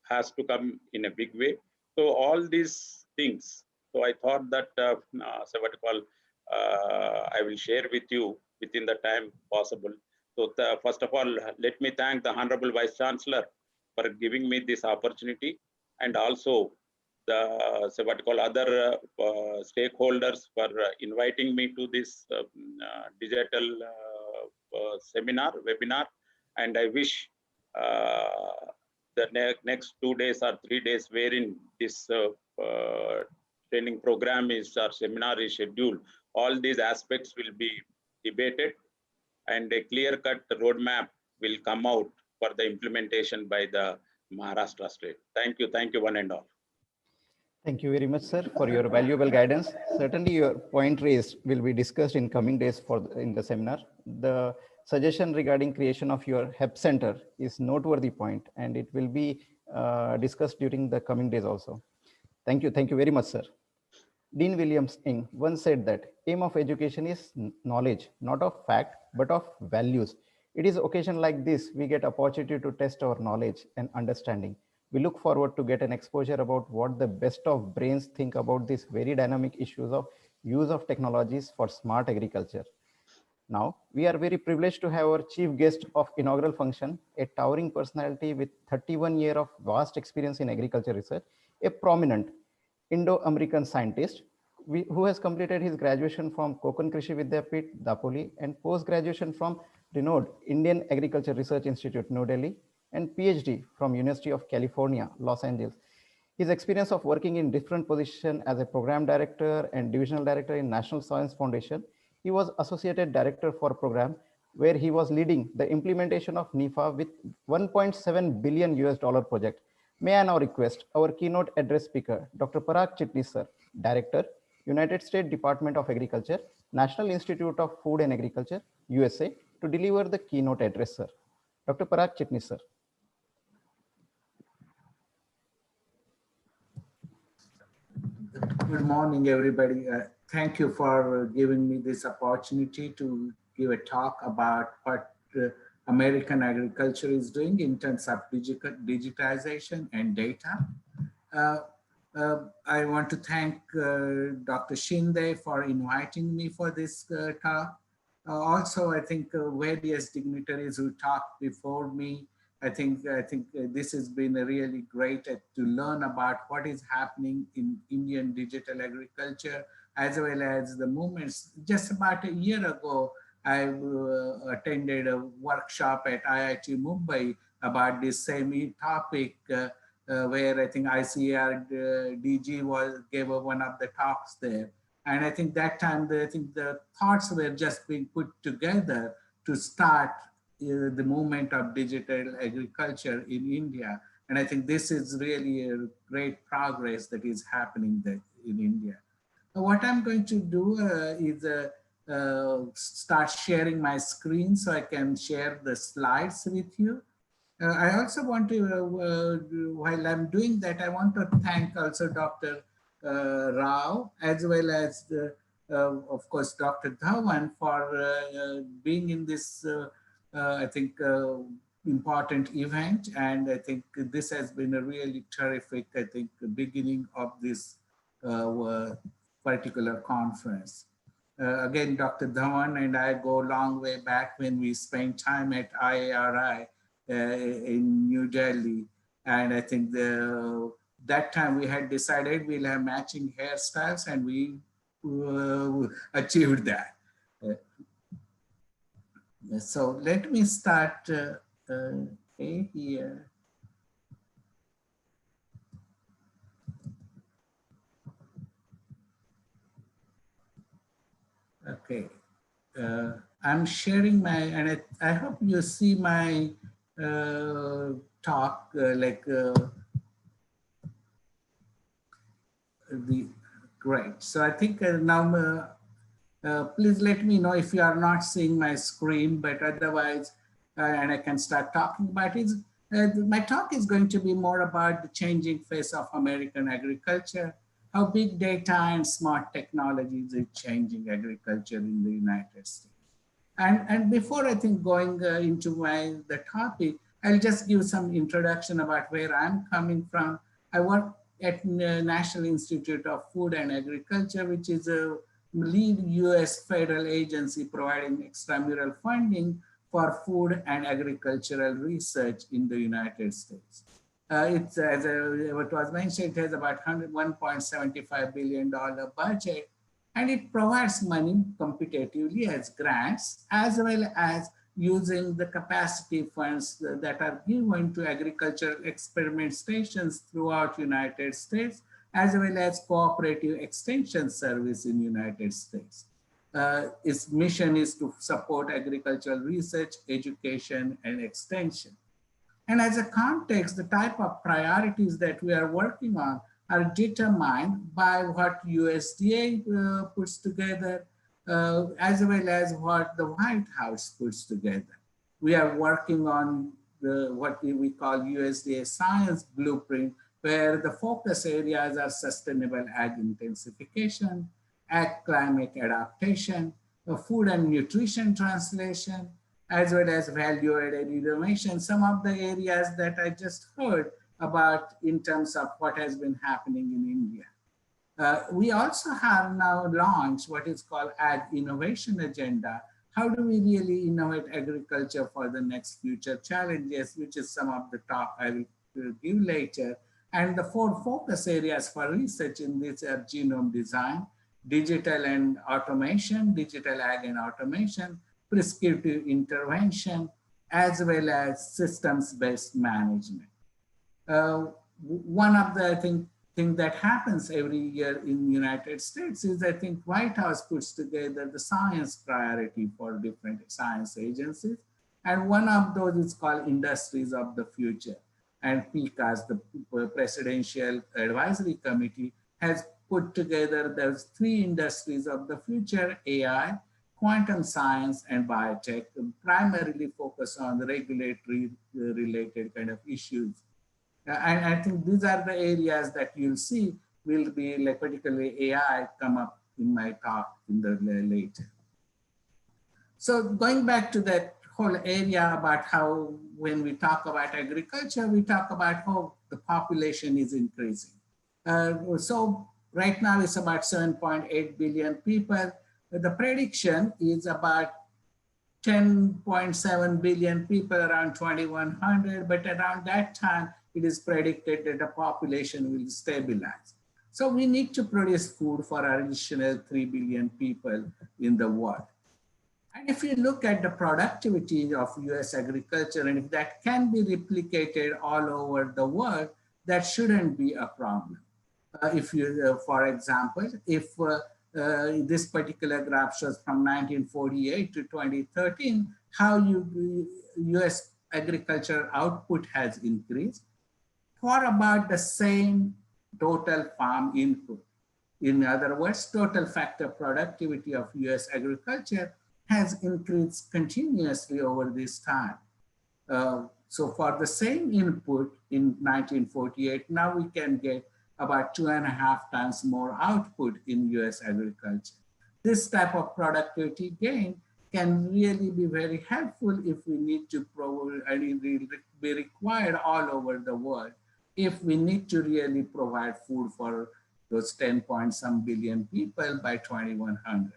has to come in a big way. So all these things. So I thought that I will share with you within the time possible. So first of all, let me thank the Honorable Vice Chancellor for giving me this opportunity, and also the other stakeholders for inviting me to this digital webinar. And I wish the next 2 days or 3 days wherein this training program or seminar is scheduled, all these aspects will be debated and a clear-cut roadmap will come out for the implementation by the Maharashtra state. Thank you one and all. Thank you very much, sir, for your valuable guidance. Certainly, your point raised will be discussed in coming days in the seminar. The suggestion regarding creation of your HEP center is noteworthy point, and it will be discussed during the coming days also. Thank you very much, sir. Dean Williams Ng once said that aim of education is knowledge, not of fact, but of values. It is occasion like this we get opportunity to test our knowledge and understanding. We look forward to get an exposure about what the best of brains think about these very dynamic issues of use of technologies for smart agriculture. Now, we are very privileged to have our chief guest of inaugural function, a towering personality with 31 years of vast experience in agriculture research, a prominent Indo-American scientist who has completed his graduation from Konkan Krishi Vidyapit, Dapoli, and post-graduation from renowned Indian Agriculture Research Institute, New Delhi, and PhD from University of California, Los Angeles. His experience of working in different positions as a program director and divisional director in National Science Foundation. He was associated director for program where he was leading the implementation of NIFA with $1.7 billion project. May I now request our keynote address speaker, Dr. Parag Chitnis, sir, Director, United States Department of Agriculture, National Institute of Food and Agriculture, USA, to deliver the keynote address, sir. Dr. Parag Chitnis, sir. Good morning, everybody. Thank you for giving me this opportunity to give a talk about what American agriculture is doing in terms of digitization and data. I want to thank Dr. Shinde for inviting me for this talk. Also, I think various dignitaries who talked before me, I think this has been really great to learn about what is happening in Indian digital agriculture, as well as the movements. Just about a year ago, I attended a workshop at IIT Mumbai about this same topic, where I think ICAR DG gave one of the talks there. And I think that time, the thoughts were just being put together to start the movement of digital agriculture in India. And I think this is really a great progress that is happening there in India. What I'm going to do is start sharing my screen so I can share the slides with you. I also want to, while I'm doing that, I want to thank also Dr. Rao, as well as, of course, Dr. Dhawan for being in this, I think, important event. And I think this has been a really terrific, I think, beginning of this particular conference. Again, Dr. Dhawan and I go a long way back when we spent time at IARI in New Delhi. And I think that time we had decided we'll have matching hairstyles, and we achieved that. So let me start here. Okay, I'm sharing my, and I hope you see my talk, great. So I think now, please let me know if you are not seeing my screen, but otherwise, and I can start talking about it. My talk is going to be more about the changing face of American agriculture, how big data and smart technologies is changing agriculture in the United States. And before I think going into the topic, I'll just give some introduction about where I'm coming from. I work at National Institute of Food and Agriculture, which is a lead US federal agency providing extramural funding for food and agricultural research in the United States. It's, as what was mentioned, it has about $1.75 billion budget, and it provides money competitively as grants, as well as using the capacity funds that are given to agricultural experiment stations throughout United States, as well as cooperative extension service in United States. Its mission is to support agricultural research, education, and extension. And as a context, the type of priorities that we are working on are determined by what USDA puts together, as well as what the White House puts together. We are working on what we call USDA Science Blueprint, where the focus areas are sustainable ag intensification, ag climate adaptation, food and nutrition translation, as well as value-added innovation, some of the areas that I just heard about in terms of what has been happening in India. We also have now launched what is called Ag Innovation Agenda. How do we really innovate agriculture for the next future challenges, which is some of the talk I will give later. And the 4 focus areas for research in this are genome design, digital and automation, digital ag and automation, prescriptive intervention, as well as systems-based management. One of the thing that happens every year in the United States is I think White House puts together the science priority for different science agencies. And one of those is called Industries of the Future. And PCAS, the Presidential Advisory Committee, has put together those 3 industries of the future: AI, quantum science, and biotech, primarily focus on the regulatory related kind of issues. And I think these are the areas that you'll see will be, like particularly AI, come up in my talk in the later. So going back to that whole area about how when we talk about agriculture, we talk about how the population is increasing. So right now it's about 7.8 billion people. The prediction is about 10.7 billion people around 2100, but around that time, it is predicted that the population will stabilize. So we need to produce food for an additional 3 billion people in the world. And if you look at the productivity of US agriculture, and if that can be replicated all over the world, that shouldn't be a problem. If you, for example, if this particular graph shows from 1948 to 2013, how US agricultural output has increased for about the same total farm input. In other words, total factor productivity of US agriculture has increased continuously over this time. So for the same input in 1948, now we can get about 2.5 times more output in US agriculture. This type of productivity gain can really be very helpful if we need to provide, and be required all over the world, if we need to really provide food for those 10-point-some billion people by 2100.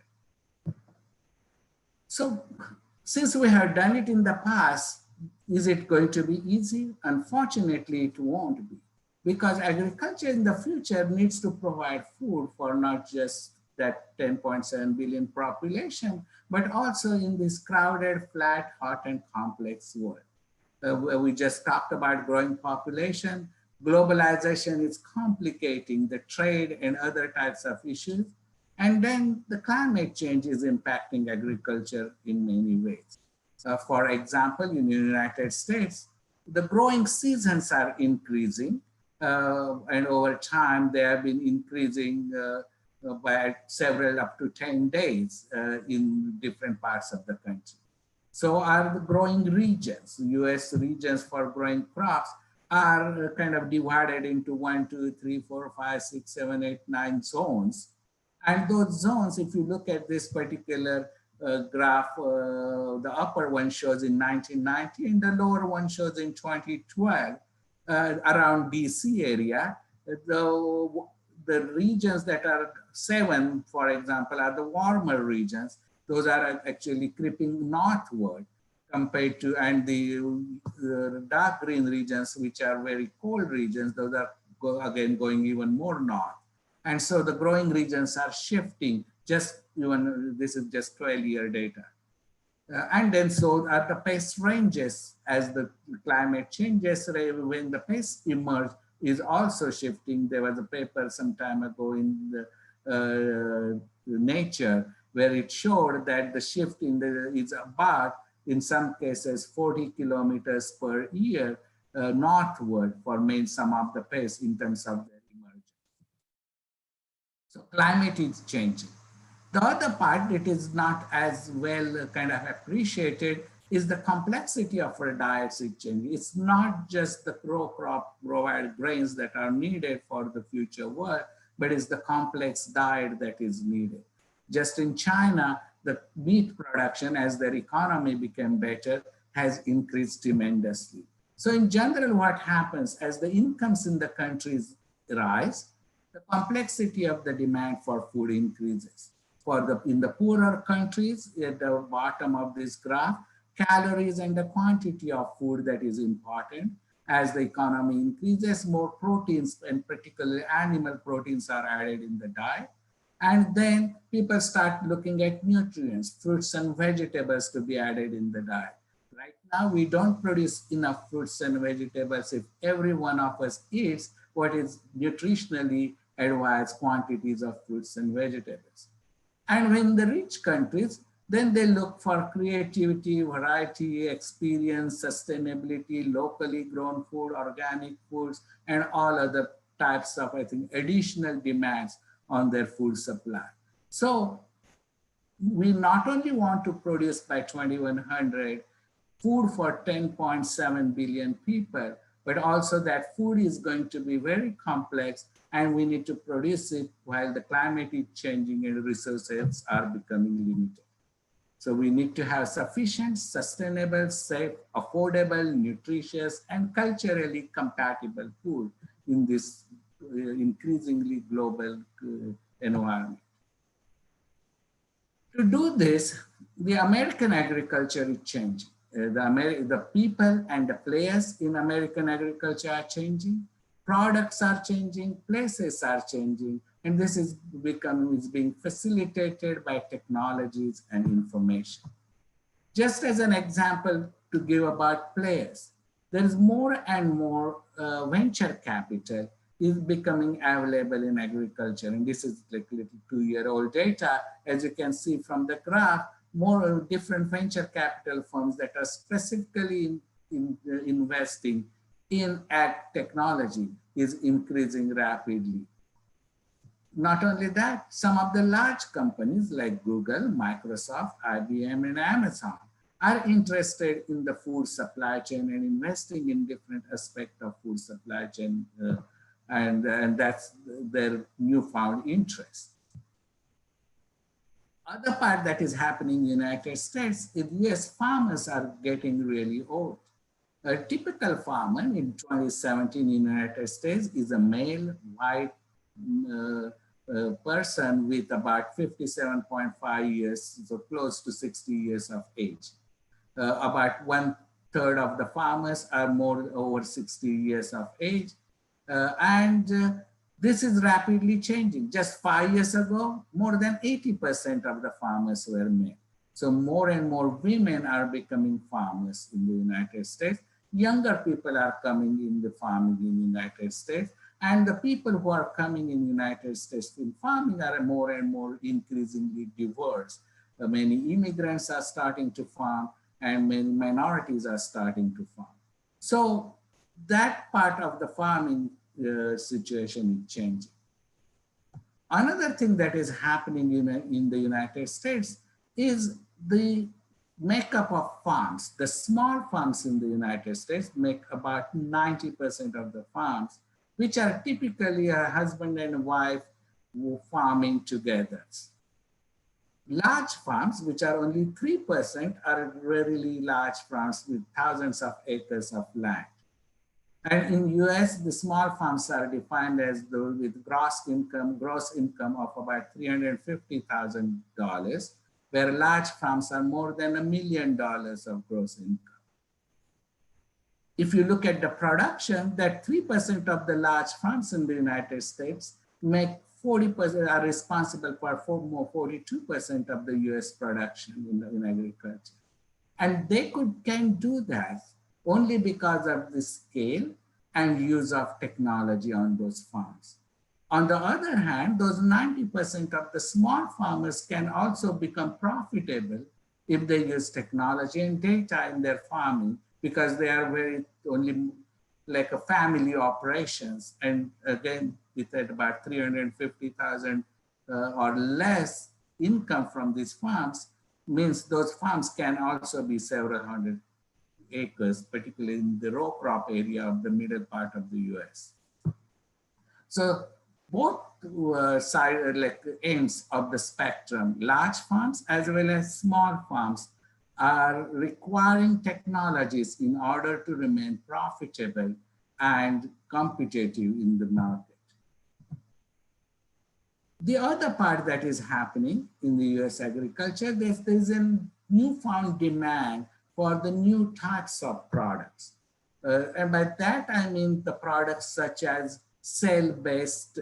So since we have done it in the past, is it going to be easy? Unfortunately, it won't be, because agriculture in the future needs to provide food for not just that 10.7 billion population, but also in this crowded, flat, hot, and complex world. We just talked about growing population. Globalization is complicating the trade and other types of issues. And then the climate change is impacting agriculture in many ways. For example, in the United States, the growing seasons are increasing. And over time, they have been increasing by several up to 10 days in different parts of the country. So are the growing regions. US regions for growing crops are kind of divided into 1, 2, 3, 4, 5, 6, 7, 8, 9 zones. And those zones, if you look at this particular graph, the upper one shows in 1990 and the lower one shows in 2012 around DC area. The regions that are 7, for example, are the warmer regions. Those are actually creeping northward compared to, and the dark green regions, which are very cold regions, those are again going even more north. And so the growing regions are shifting, just even, this is just 12-year data. And then so are the pest ranges as the climate changes, when the pests emerge is also shifting. There was a paper some time ago in the Nature where it showed that the shift in is about, in some cases, 40 kilometers per year northward for some of the pests in terms of their emergence. So climate is changing. The other part that is not as well kind of appreciated is the complexity of our diets is changing. It's not just the crop provide grains that are needed for the future world, but it's the complex diet that is needed. Just in China, the meat production, as their economy became better, has increased tremendously. So in general, what happens as the incomes in the countries rise, the complexity of the demand for food increases. In the poorer countries, at the bottom of this graph, calories and the quantity of food that is important. As the economy increases, more proteins and particularly animal proteins are added in the diet. And then people start looking at nutrients, fruits and vegetables to be added in the diet. Right now, we don't produce enough fruits and vegetables if every one of us eats what is nutritionally advised quantities of fruits and vegetables. And in the rich countries, then they look for creativity, variety, experience, sustainability, locally grown food, organic foods, and all other types of, I think, additional demands on their food supply. So we not only want to produce by 2100 food for 10.7 billion people, but also that food is going to be very complex and we need to produce it while the climate is changing and resources are becoming limited. So we need to have sufficient, sustainable, safe, affordable, nutritious, and culturally compatible food in this increasingly global environment. To do this, the American agriculture is changing. The people and the players in American agriculture are changing. Products are changing, places are changing, and this is being facilitated by technologies and information. Just as an example to give about players, there is more and more venture capital is becoming available in agriculture. And this is like little 2-year-old data. As you can see from the graph, more different venture capital firms that are specifically investing in ag technology is increasing rapidly. Not only that, some of the large companies like Google, Microsoft, IBM, and Amazon are interested in the food supply chain and investing in different aspects of food supply chain, and that's their newfound interest. Other part that is happening in the United States is US farmers are getting really old. A typical farmer in 2017 in the United States is a male, white person with about 57.5 years, so close to 60 years of age. About 1/3 of the farmers are more over 60 years of age. This is rapidly changing. Just 5 years ago, more than 80% of the farmers were men. So more and more women are becoming farmers in the United States. Younger people are coming in the farming in the United States. And the people who are coming in the United States in farming are more and more increasingly diverse. Many immigrants are starting to farm and many minorities are starting to farm. So that part of the farming situation is changing. Another thing that is happening in the United States is the makeup of farms. The small farms in the United States make about 90% of the farms, which are typically a husband and wife farming together. Large farms, which are only 3%, are really large farms with thousands of acres of land. And in US, the small farms are defined as those with gross income of about $350,000, where large farms are more than $1 million of gross income. If you look at the production, that 3% of the large farms in the United States make 40%, are responsible for 42% of the US production in agriculture. And they can do that only because of the scale and use of technology on those farms. On the other hand, those 90% of the small farmers can also become profitable if they use technology and data in their farming, because they are only like a family operations. And again, with about 350,000 or less income from these farms, means those farms can also be several hundred acres, particularly in the row crop area of the middle part of the US. So both ends of the spectrum, large farms as well as small farms, are requiring technologies in order to remain profitable and competitive in the market. The other part that is happening in the US agriculture, there's a newfound demand for the new types of products. And by that, I mean the products such as cell-based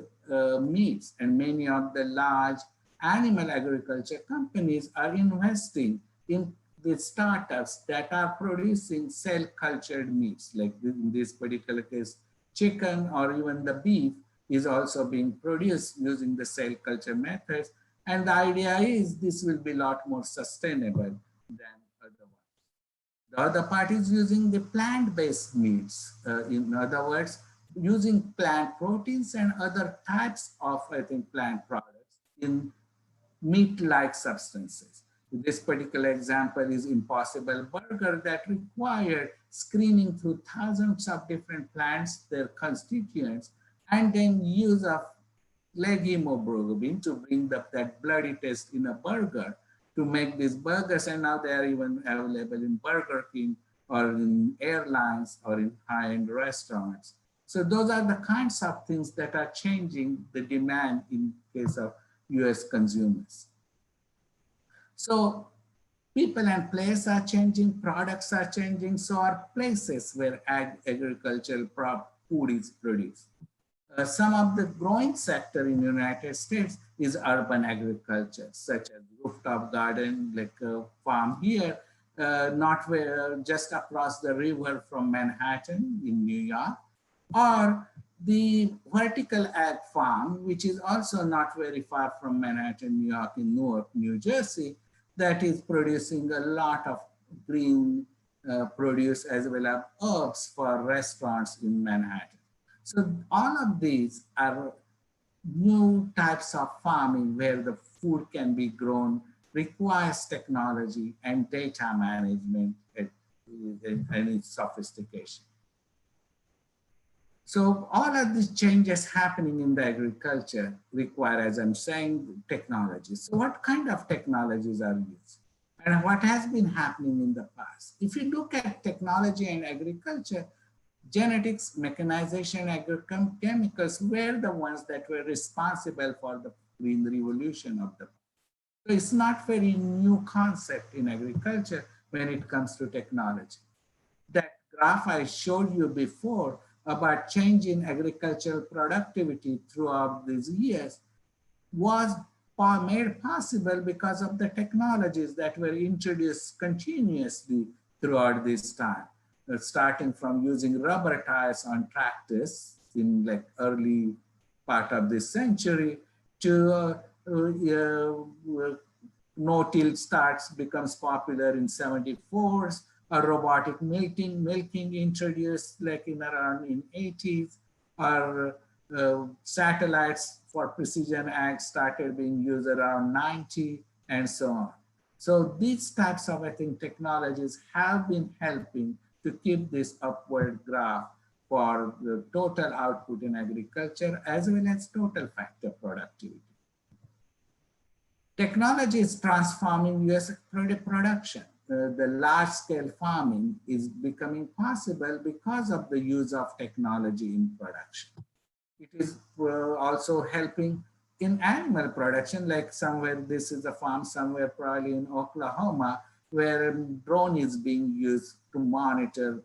meats, and many of the large animal agriculture companies are investing in the startups that are producing cell-cultured meats, like in this particular case, chicken or even the beef is also being produced using the cell culture methods. And the idea is this will be a lot more sustainable than other ones. The other part is using the plant-based meats. In other words, using plant proteins and other types of, plant products in meat-like substances. This particular example is Impossible Burger that required screening through thousands of different plants, their constituents, and then use of leg hemoglobin to bring up that bloody taste in a burger to make these burgers. And now they are even available in Burger King or in airlines or in high-end restaurants. So those are the kinds of things that are changing the demand in case of US consumers. So people and place are changing, products are changing, so are places where agricultural food is produced. Some of the growing sector in the United States is urban agriculture, such as rooftop garden, like a farm here, just across the river from Manhattan in New York, or the vertical ag farm, which is also not very far from Manhattan, New York, in Newark, New Jersey, that is producing a lot of green produce as well as herbs for restaurants in Manhattan. So all of these are new types of farming where the food can be grown, requires technology and data management and its sophistication. So all of these changes happening in the agriculture require, as I'm saying, technology. So what kind of technologies are used? And what has been happening in the past? If you look at technology and agriculture, genetics, mechanization, agrochemicals were the ones that were responsible for the green revolution of the past. So it's not very new concept in agriculture when it comes to technology. That graph I showed you before about change in agricultural productivity throughout these years was made possible because of the technologies that were introduced continuously throughout this time. Starting from using rubber tires on tractors in like early part of this century to no-till becomes popular in 74s, robotic milking introduced like in around in 80s, or satellites for precision ag started being used around 90, and so on. So these types of, I think, technologies have been helping to keep this upward graph for the total output in agriculture as well as total factor productivity. Technology is transforming US production. The large-scale farming is becoming possible because of the use of technology in production. It is also helping in animal production, like somewhere, this is a farm somewhere probably in Oklahoma, where a drone is being used to monitor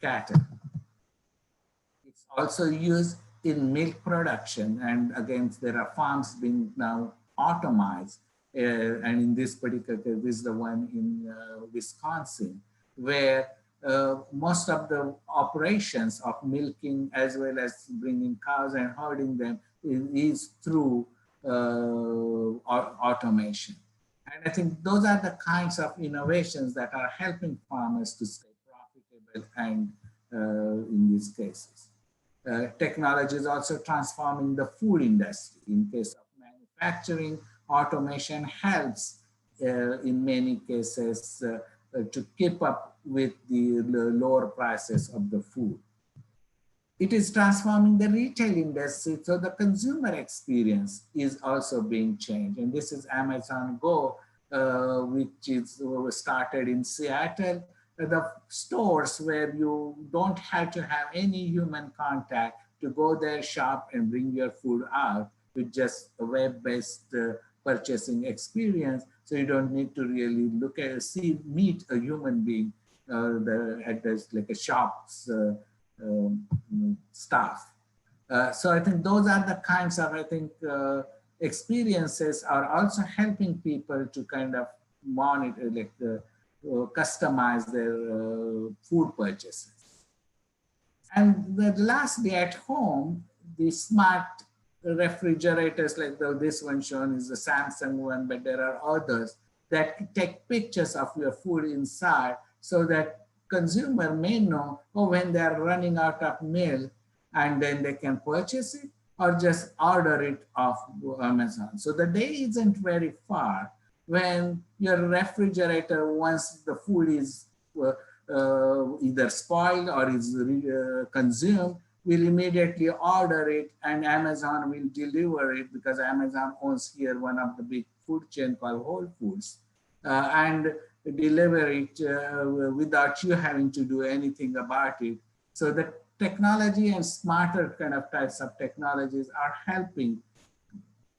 cattle. It's also used in milk production, and again, there are farms being now automized. And in this particular case, this is the one in Wisconsin, where most of the operations of milking as well as bringing cows and herding them is through automation. And I think those are the kinds of innovations that are helping farmers to stay profitable and in these cases. Technology is also transforming the food industry. In case of manufacturing, automation helps in many cases to keep up with the lower prices of the food. It is transforming the retail industry, so the consumer experience is also being changed. And this is Amazon Go, which is started in Seattle. The stores where you don't have to have any human contact to go there, shop, and bring your food out with just a web-based purchasing experience. So you don't need to really look at, meet a human being at this, like a shop's staff. So I think those are the kinds of, I think, experiences are also helping people to kind of monitor, like customize their food purchases. And lastly, at home, the smart refrigerators like this one shown is the Samsung one, but there are others that take pictures of your food inside so that consumer may know, when they are running out of milk, and then they can purchase it or just order it off Amazon. So the day isn't very far when your refrigerator, once the food is either spoiled or is consumed, will immediately order it, and Amazon will deliver it, because Amazon owns here one of the big food chain called Whole Foods, and deliver it without you having to do anything about it. So the technology and smarter kind of types of technologies are helping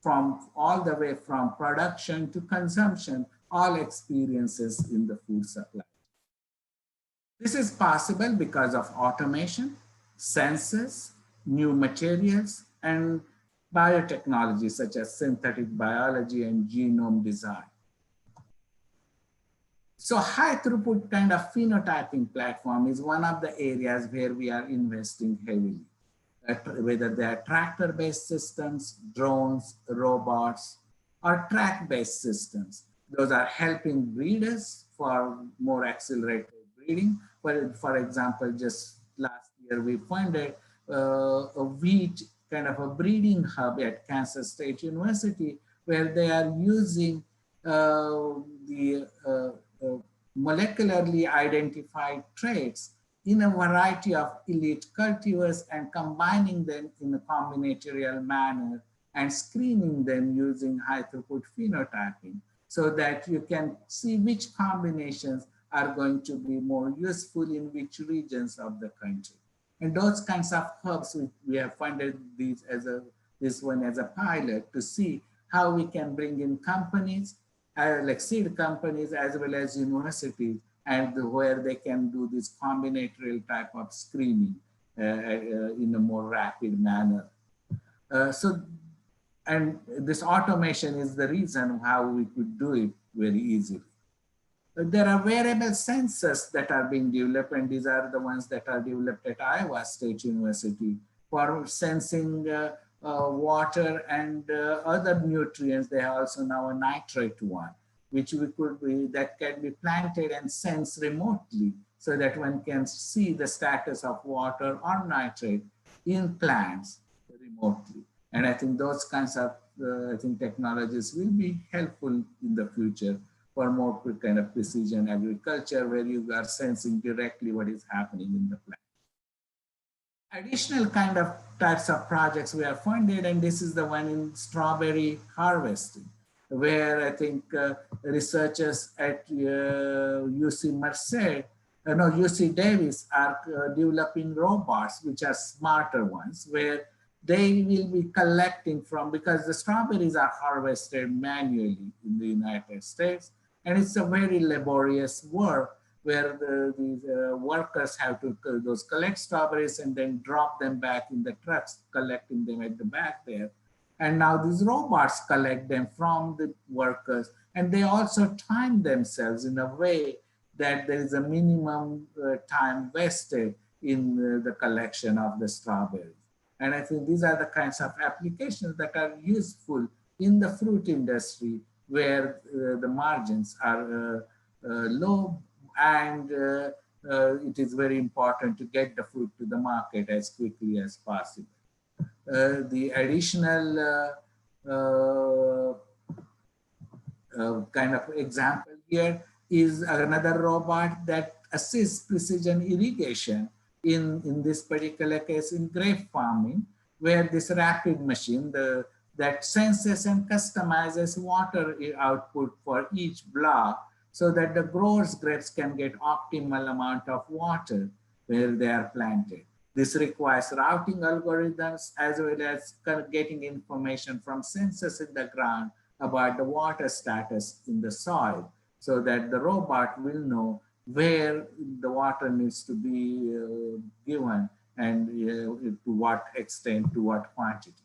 from all the way from production to consumption, all experiences in the food supply. This is possible because of automation, sensors, new materials, and biotechnology such as synthetic biology and genome design. So high throughput kind of phenotyping platform is one of the areas where we are investing heavily, whether they are tractor-based systems, drones, robots, or track-based systems. Those are helping breeders for more accelerated breeding. For example, just last year we funded a wheat kind of a breeding hub at Kansas State University, where they are using the molecularly identified traits in a variety of elite cultivars and combining them in a combinatorial manner and screening them using high throughput phenotyping, so that you can see which combinations are going to be more useful in which regions of the country. And those kinds of hubs, we have funded these this one as a pilot to see how we can bring in companies, like seed companies, as well as universities, and where they can do this combinatorial type of screening in a more rapid manner. And this automation is the reason how we could do it very easily. There are wearable sensors that are being developed, and these are the ones that are developed at Iowa State University for sensing water and other nutrients. They have also now a nitrate one, which that can be planted and sensed remotely, so that one can see the status of water or nitrate in plants remotely. And I think those kinds of technologies will be helpful in the future for more kind of precision agriculture, where you are sensing directly what is happening in the plant. Additional kind of types of projects we have funded, and this is the one in strawberry harvesting, where I think researchers at UC Davis are developing robots, which are smarter ones, where they will be collecting from, because the strawberries are harvested manually in the United States, and it's a very laborious work, where these workers have to collect strawberries and then drop them back in the trucks, collecting them at the back there. And now these robots collect them from the workers, and they also time themselves in a way that there is a minimum time wasted in the collection of the strawberries. And I think these are the kinds of applications that are useful in the fruit industry, where the margins are low, and it is very important to get the fruit to the market as quickly as possible. The additional kind of example here is another robot that assists precision irrigation in this particular case in grape farming, where this rapid machine that senses and customizes water output for each block, so that the growers' grapes can get optimal amount of water where they are planted. This requires routing algorithms, as well as getting information from sensors in the ground about the water status in the soil, so that the robot will know where the water needs to be given, and to what extent, to what quantity.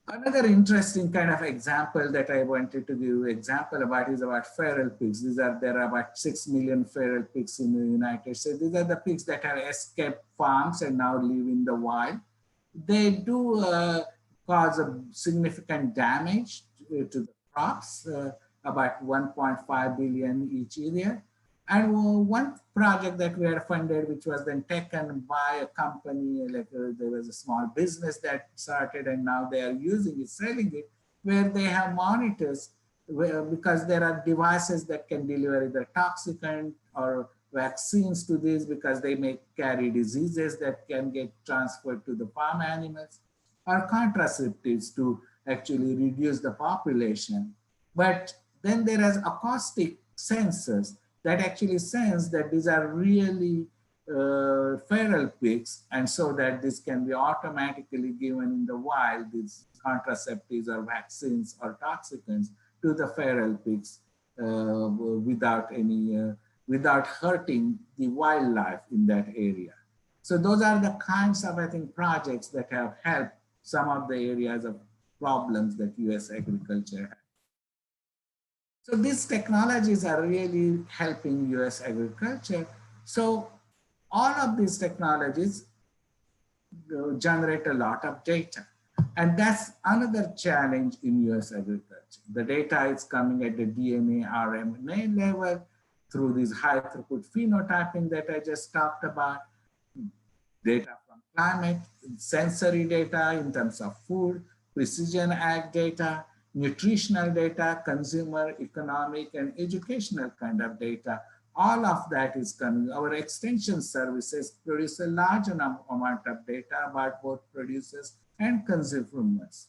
Another interesting kind of example that I wanted to give example about is about feral pigs. There are about 6 million feral pigs in the United States. These are the pigs that have escaped farms and now live in the wild. They do cause a significant damage to the crops, about 1.5 billion each year. And one project that we had funded, which was then taken by a company, like there was a small business that started, and now they are using it, selling it, where they have monitors, because there are devices that can deliver either toxicant or vaccines to these, because they may carry diseases that can get transferred to the farm animals, or contraceptives to actually reduce the population. But then there is acoustic sensors that actually sense that these are really feral pigs, and so that this can be automatically given in the wild, these contraceptives or vaccines or toxicants to the feral pigs without hurting the wildlife in that area. So those are the kinds of, I think, projects that have helped some of the areas of problems that US agriculture has. So these technologies are really helping US agriculture. So all of these technologies generate a lot of data. And that's another challenge in US agriculture. The data is coming at the DNA, RNA level through this high throughput phenotyping that I just talked about, data from climate, sensory data in terms of food, precision ag data, nutritional data, consumer, economic, and educational kind of data. All of that is coming. Our extension services produce a large amount of data about both producers and consumers.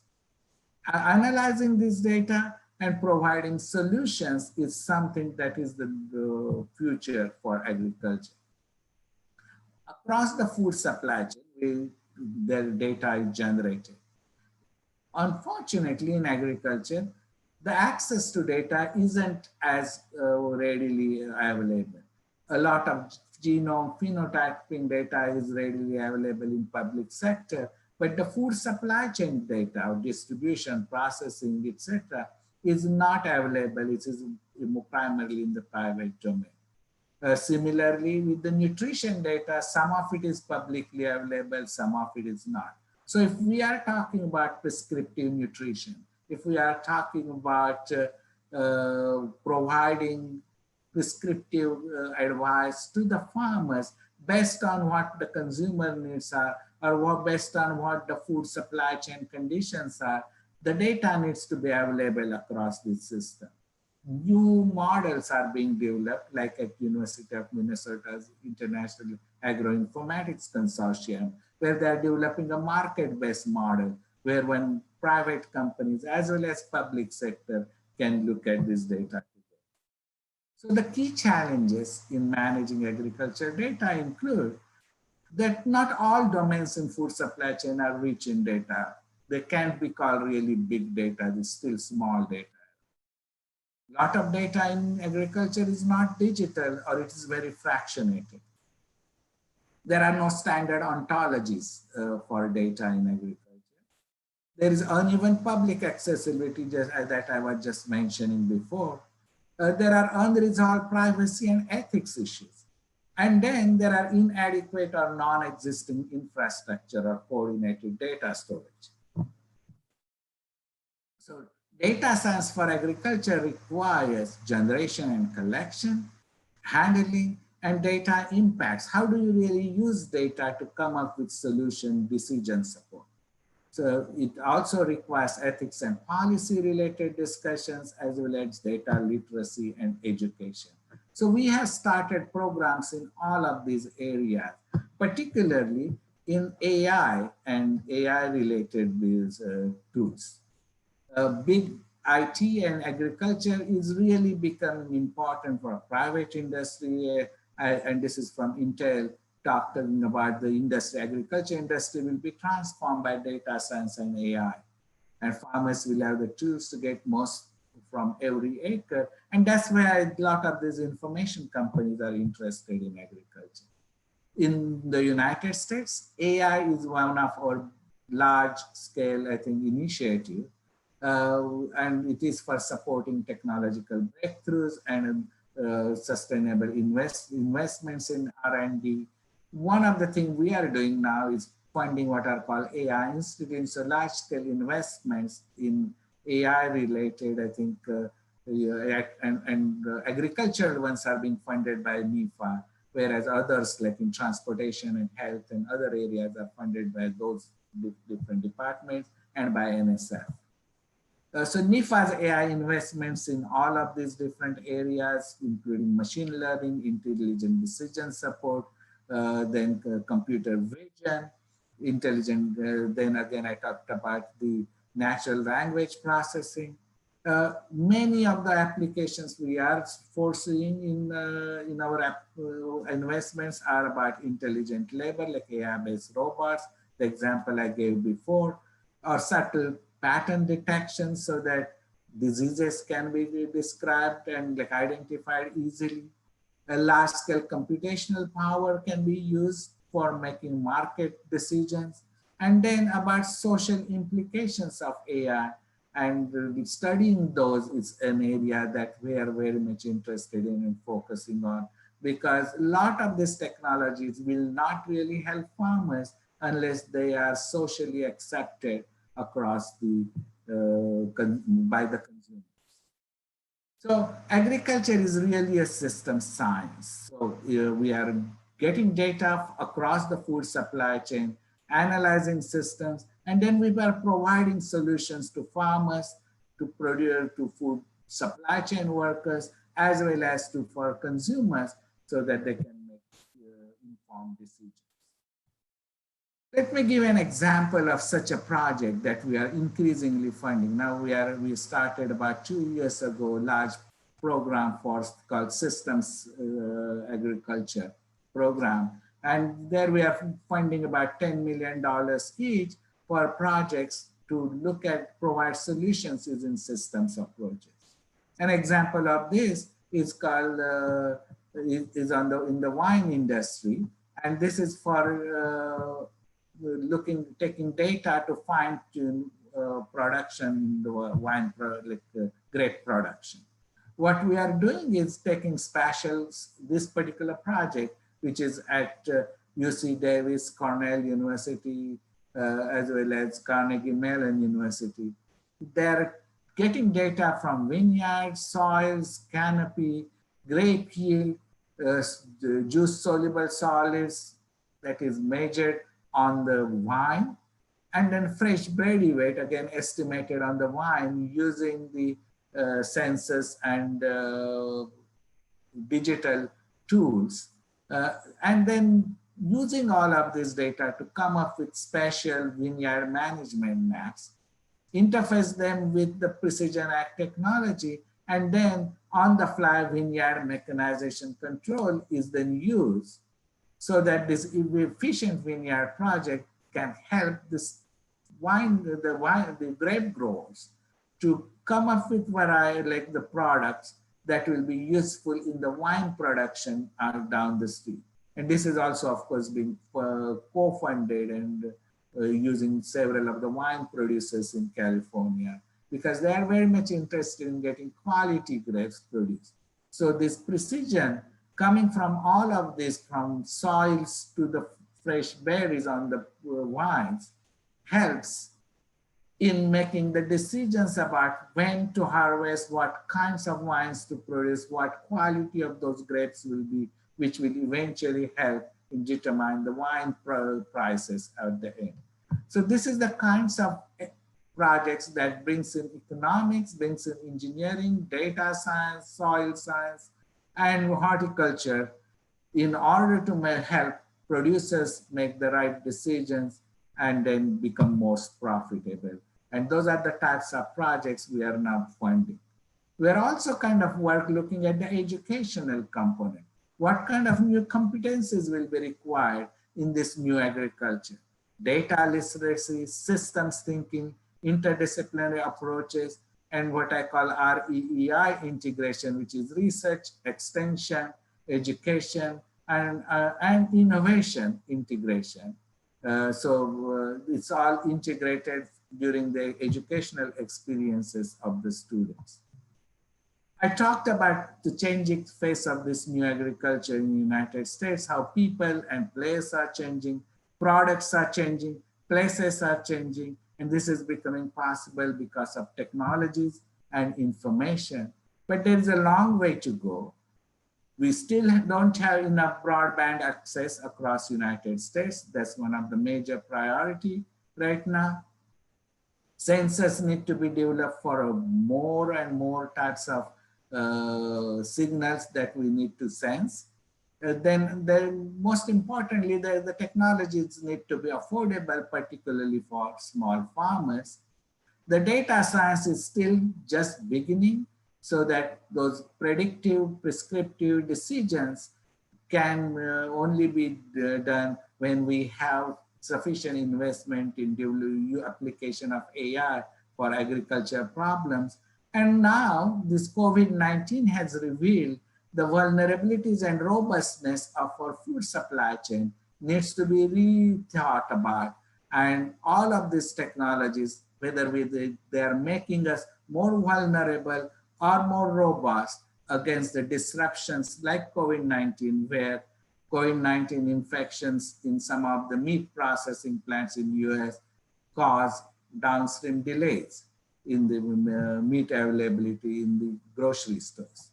Analyzing this data and providing solutions is something that is the future for agriculture. Across the food supply chain, the data is generated. Unfortunately, in agriculture, the access to data isn't as readily available. A lot of genome phenotyping data is readily available in public sector, but the food supply chain data, distribution, processing, etc., is not available. It is primarily in the private domain. Similarly, with the nutrition data, some of it is publicly available, some of it is not. So if we are talking about prescriptive nutrition, if we are talking about providing prescriptive advice to the farmers based on what the consumer needs are, or based on what the food supply chain conditions are, the data needs to be available across this system. New models are being developed, like at University of Minnesota's International Agroinformatics Consortium, where they're developing a market-based model, where when private companies as well as public sector can look at this data. So the key challenges in managing agriculture data include that not all domains in food supply chain are rich in data. They can't be called really big data, it's still small data. A lot of data in agriculture is not digital, or it is very fractionated. There are no standard ontologies for data in agriculture. There is uneven public accessibility, just that I was just mentioning before. There are unresolved privacy and ethics issues. And then there are inadequate or non-existing infrastructure or coordinated data storage. So data science for agriculture requires generation and collection, handling, and data impacts. How do you really use data to come up with solution decision support? So it also requires ethics and policy related discussions, as well as data literacy and education. So we have started programs in all of these areas, particularly in AI and AI related these tools. Big IT and agriculture is really becoming important for private industry. And this is from Intel, talking about the industry, agriculture industry will be transformed by data science and AI. And farmers will have the tools to get most from every acre. And that's where a lot of these information companies are interested in agriculture. In the United States, AI is one of our large scale, I think, initiatives. And it is for supporting technological breakthroughs and sustainable investments in R&D. One of the things we are doing now is funding what are called AI institutes, so large scale investments in AI related, I think, and agricultural ones are being funded by NIFA, whereas others like in transportation and health and other areas are funded by those different departments and by NSF. So NIFA's AI investments in all of these different areas, including machine learning, intelligent decision support, then computer vision, intelligent, then again I talked about the natural language processing. Many of the applications we are foreseeing in our investments are about intelligent labor, like AI-based robots, the example I gave before, or subtle pattern detection so that diseases can be described and like identified easily. A large-scale computational power can be used for making market decisions. And then about social implications of AI, and studying those is an area that we are very much interested in and focusing on, because a lot of these technologies will not really help farmers unless they are socially accepted across the by the consumers. So agriculture is really a system science. So we are getting data across the food supply chain, analyzing systems, and then we were providing solutions to farmers, to produce, to food supply chain workers, as well as to for consumers, so that they can make informed decisions. Let me give an example of such a project that we are increasingly funding. Now we started about 2 years ago, large program for called Systems Agriculture Program. And there we are funding about $10 million each for projects to look at, provide solutions using systems approaches. An example of this is called, in the wine industry. And this is for taking data to fine tune production, the wine, grape production. What we are doing is taking this particular project, which is at UC Davis, Cornell University, as well as Carnegie Mellon University. They're getting data from vineyards, soils, canopy, grape yield, juice soluble solids that is measured on the wine, and then fresh berry weight, again estimated on the wine using the sensors and digital tools. And then using all of this data to come up with special vineyard management maps, interface them with the precision ag technology, and then on-the-fly vineyard mechanization control is then used so that this efficient vineyard project can help this the grape growers to come up with variety, like the products that will be useful in the wine production down the street. And this is also, of course, being co-funded and using several of the wine producers in California, because they are very much interested in getting quality grapes produced. So this precision coming from all of this, from soils to the fresh berries on the wines, helps in making the decisions about when to harvest, what kinds of wines to produce, what quality of those grapes will be, which will eventually help in determine the wine prices at the end. So this is the kinds of projects that brings in economics, brings in engineering, data science, soil science, and horticulture in order to help producers make the right decisions and then become most profitable. And those are the types of projects we are now funding. We are also kind of looking at the educational component. What kind of new competencies will be required in this new agriculture? Data literacy, systems thinking, interdisciplinary approaches, and what I call REEI integration, which is research, extension, education, and innovation integration. So it's all integrated during the educational experiences of the students. I talked about the changing face of this new agriculture in the United States, how people and places are changing, products are changing, places are changing, and this is becoming possible because of technologies and information. But there is a long way to go. We still don't have enough broadband access across the United States. That's one of the major priority right now. Sensors need to be developed for more and more types of signals that we need to sense. Then most importantly, the technologies need to be affordable, particularly for small farmers. The data science is still just beginning, so that those predictive, prescriptive decisions can only be done when we have sufficient investment in the application of AI for agriculture problems. And now this COVID-19 has revealed the vulnerabilities and robustness of our food supply chain needs to be rethought about. And all of these technologies, whether they are making us more vulnerable or more robust against the disruptions like COVID-19, where COVID-19 infections in some of the meat processing plants in the US cause downstream delays in the meat availability in the grocery stores.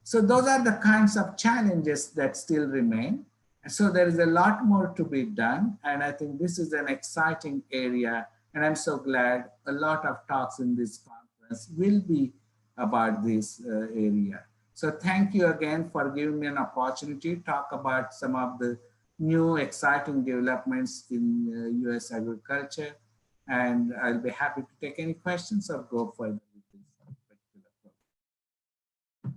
So those are the kinds of challenges that still remain. So there is a lot more to be done. And I think this is an exciting area. And I'm so glad a lot of talks in this conference will be about this area. So thank you again for giving me an opportunity to talk about some of the new exciting developments in US agriculture. And I'll be happy to take any questions or go further with this particular program.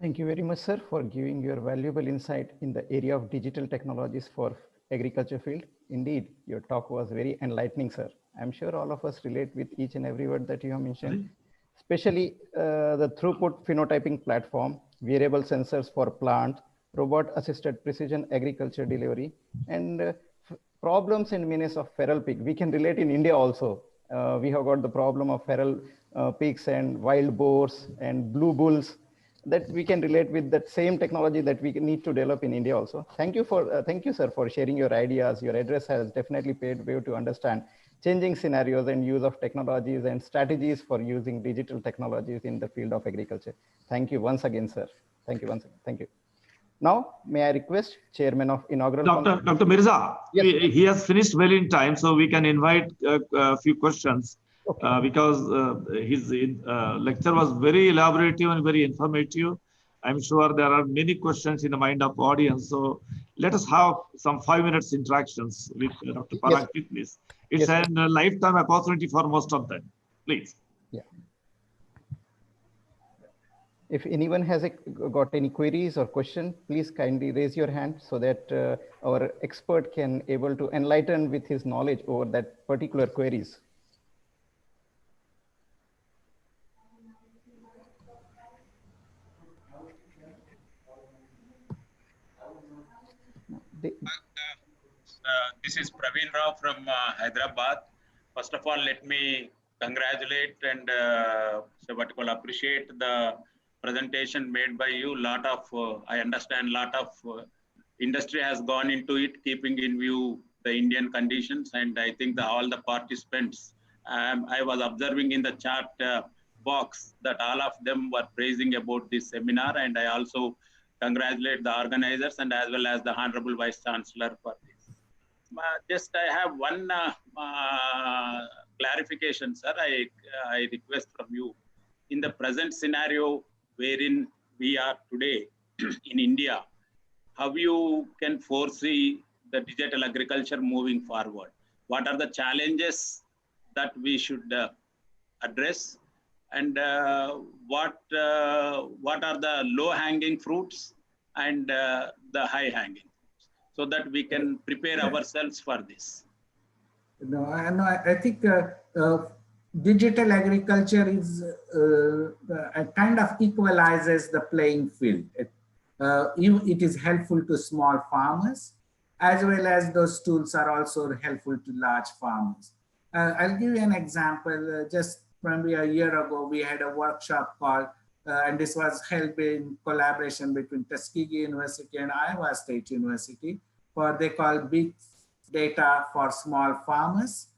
Thank you very much, sir, for giving your valuable insight in the area of digital technologies for agriculture field. Indeed, your talk was very enlightening, sir. I'm sure all of us relate with each and every word that you have mentioned, especially the throughput phenotyping platform, wearable sensors for plant, robot-assisted precision agriculture delivery, and problems and menace of feral pig. We can relate in India also. We have got the problem of feral pigs and wild boars and blue bulls that we can relate with that same technology that we need to develop in India also. Thank you, sir, for sharing your ideas. Your address has definitely paved way to understand changing scenarios and use of technologies and strategies for using digital technologies in the field of agriculture. Thank you once again, sir. Thank you once again. Thank you. Now, may I request Chairman of Inaugural Dr. Mirza, yes, he has finished well in time, so we can invite a few questions. Okay. Because his lecture was very elaborative and very informative. I'm sure there are many questions in the mind of the audience. So let us have some 5 minutes interactions with Dr. Parag, yes, please. It's a lifetime opportunity for most of them. Please. Yeah. If anyone has got any queries or question, please kindly raise your hand so that our expert can able to enlighten with his knowledge over that particular queries. This is Praveen Rao from Hyderabad. First of all, let me congratulate and appreciate the presentation made by you. Lot of, I understand, lot of industry has gone into it, keeping in view the Indian conditions. And I think that all the participants, I was observing in the chat box that all of them were praising about this seminar. And I also congratulate the organizers and as well as the Honorable Vice Chancellor for this. Just I have one clarification, sir. I request from you. In the present scenario wherein we are today in India, how you can foresee the digital agriculture moving forward? What are the challenges that we should address? And what are the low-hanging fruits and the high-hanging fruits, so that we can prepare ourselves for this? No, I think digital agriculture is kind of equalizes the playing field. It is helpful to small farmers, as well as those tools are also helpful to large farmers. I'll give you an example. Just probably a year ago, we had a workshop called, and this was held in collaboration between Tuskegee University and Iowa State University, for they call Big Data for Small Farmers.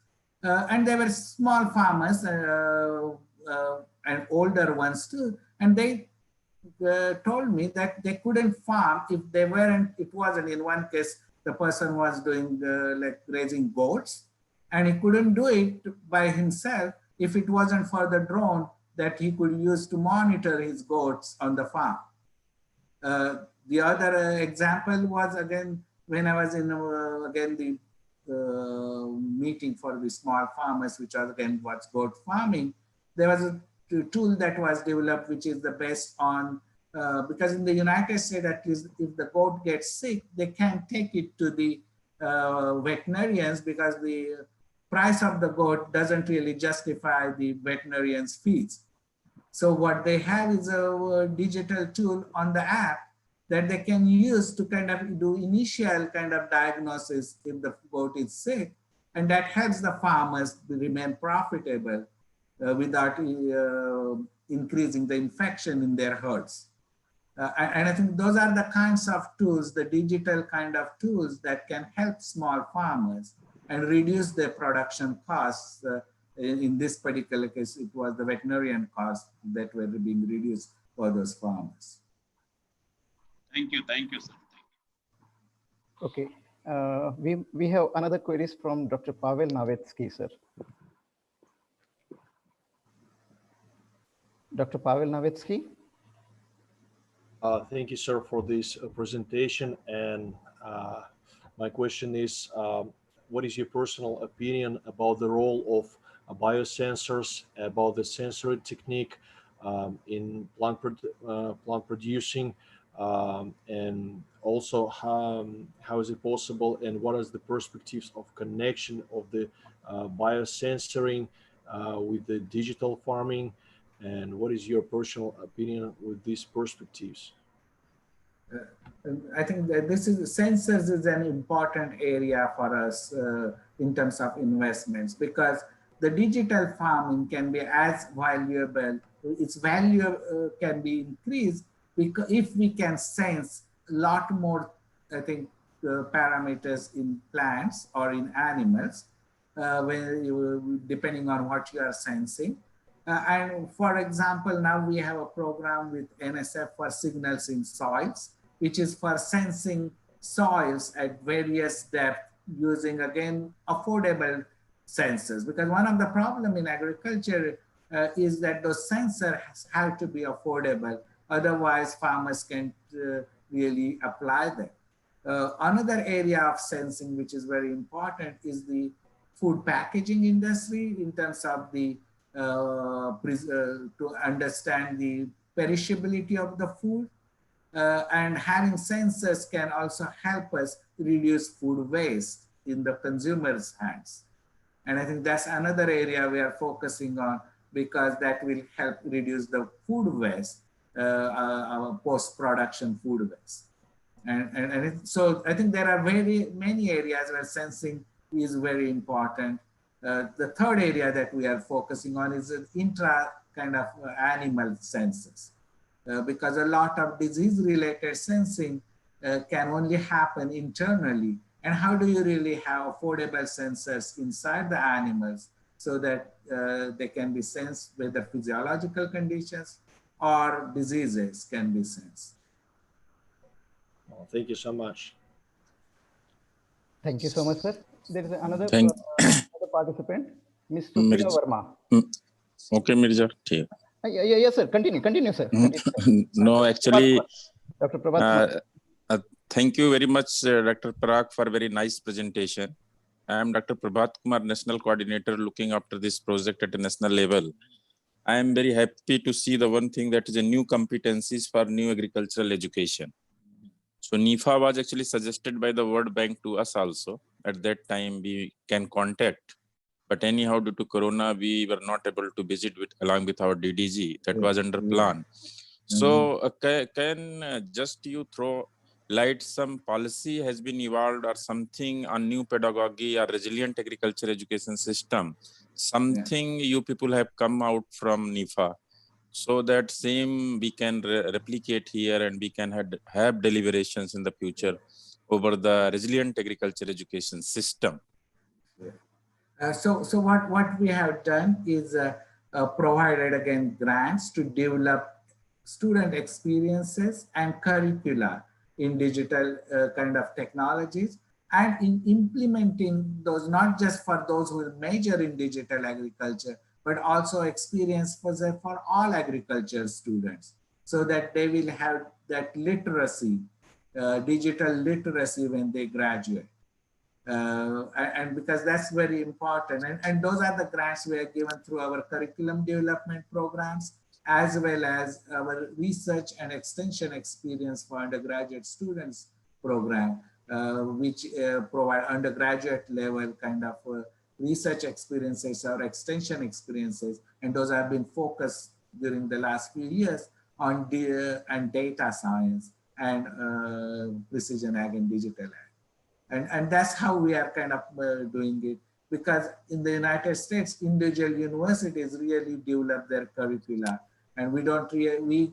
And they were small farmers and older ones too. And they told me that they couldn't farm if they weren't, it wasn't, in one case, the person was doing like raising goats, and he couldn't do it by himself if it wasn't for the drone that he could use to monitor his goats on the farm. The other example was, again, when I was in, again, the meeting for the small farmers, which again was goat farming, there was a tool that was developed, which is the best on, because in the United States, at least if the goat gets sick, they can't take it to the veterinarians because the price of the goat doesn't really justify the veterinarian's fees. So what they have is a digital tool on the app that they can use to kind of do initial kind of diagnosis if the goat is sick, and that helps the farmers to remain profitable without increasing the infection in their herds. And I think those are the kinds of tools, the digital kind of tools that can help small farmers. and reduce their production costs. In this particular case, it was the veterinarian costs that were being reduced for those farmers. Thank you, sir. Okay, we have another queries from Dr. Pavel Navetsky, sir. Dr. Pavel Navetsky. Thank you, sir, for this presentation. And my question is, what is your personal opinion about the role of biosensors, about the sensory technique in plant producing, and also how is it possible, and what is the perspectives of connection of the biosensoring with the digital farming, and what is your personal opinion with these perspectives? I think that sensors is an important area for us in terms of investments, because the digital farming can be as valuable. Its value can be increased because if we can sense a lot more, I think, parameters in plants or in animals, depending on what you are sensing. And for example, now we have a program with NSF for signals in soils, which is for sensing soils at various depths using, again, affordable sensors. Because one of the problems in agriculture is that those sensors have to be affordable. Otherwise, farmers can't really apply them. Another area of sensing, which is very important, is the food packaging industry in terms of the to understand the perishability of the food. And having sensors can also help us reduce food waste in the consumer's hands. And I think that's another area we are focusing on, because that will help reduce the food waste, post-production food waste. So I think there are very many areas where sensing is very important. The third area that we are focusing on is an intra kind of animal sensors. Because a lot of disease-related sensing can only happen internally. And how do you really have affordable sensors inside the animals so that they can be sensed, whether physiological conditions or diseases can be sensed? Well, thank you so much. Thank you so much, sir. There is another participant, Ms. Supriya Verma. Okay, Mirza. Yes, sir. Continue, sir. No, actually, Dr. Prabhat. Thank you very much, Dr. Parag, for a very nice presentation. I am Dr. Prabhat Kumar, National Coordinator looking after this project at a national level. I am very happy to see the one thing that is a new competencies for new agricultural education. So NIFA was actually suggested by the World Bank to us also. At that time, we can contact. But anyhow, due to Corona, we were not able to visit along with our DDG. That was under plan. So can just you throw light, some policy has been evolved or something on new pedagogy or resilient agriculture education system, something you people have come out from NIFA, so that same we can replicate here and we can have deliberations in the future over the resilient agriculture education system. So what we have done is provided again grants to develop student experiences and curricula in digital kind of technologies, and in implementing those, not just for those who major in digital agriculture, but also experience for all agriculture students, so that they will have that literacy, digital literacy when they graduate. And because that's very important. And those are the grants we are given through our curriculum development programs, as well as our research and extension experience for undergraduate students program, which provide undergraduate level kind of research experiences or extension experiences. And those have been focused during the last few years on data science and precision ag and digital ag. And that's how we are kind of doing it, because in the United States, individual universities really develop their curricula, and we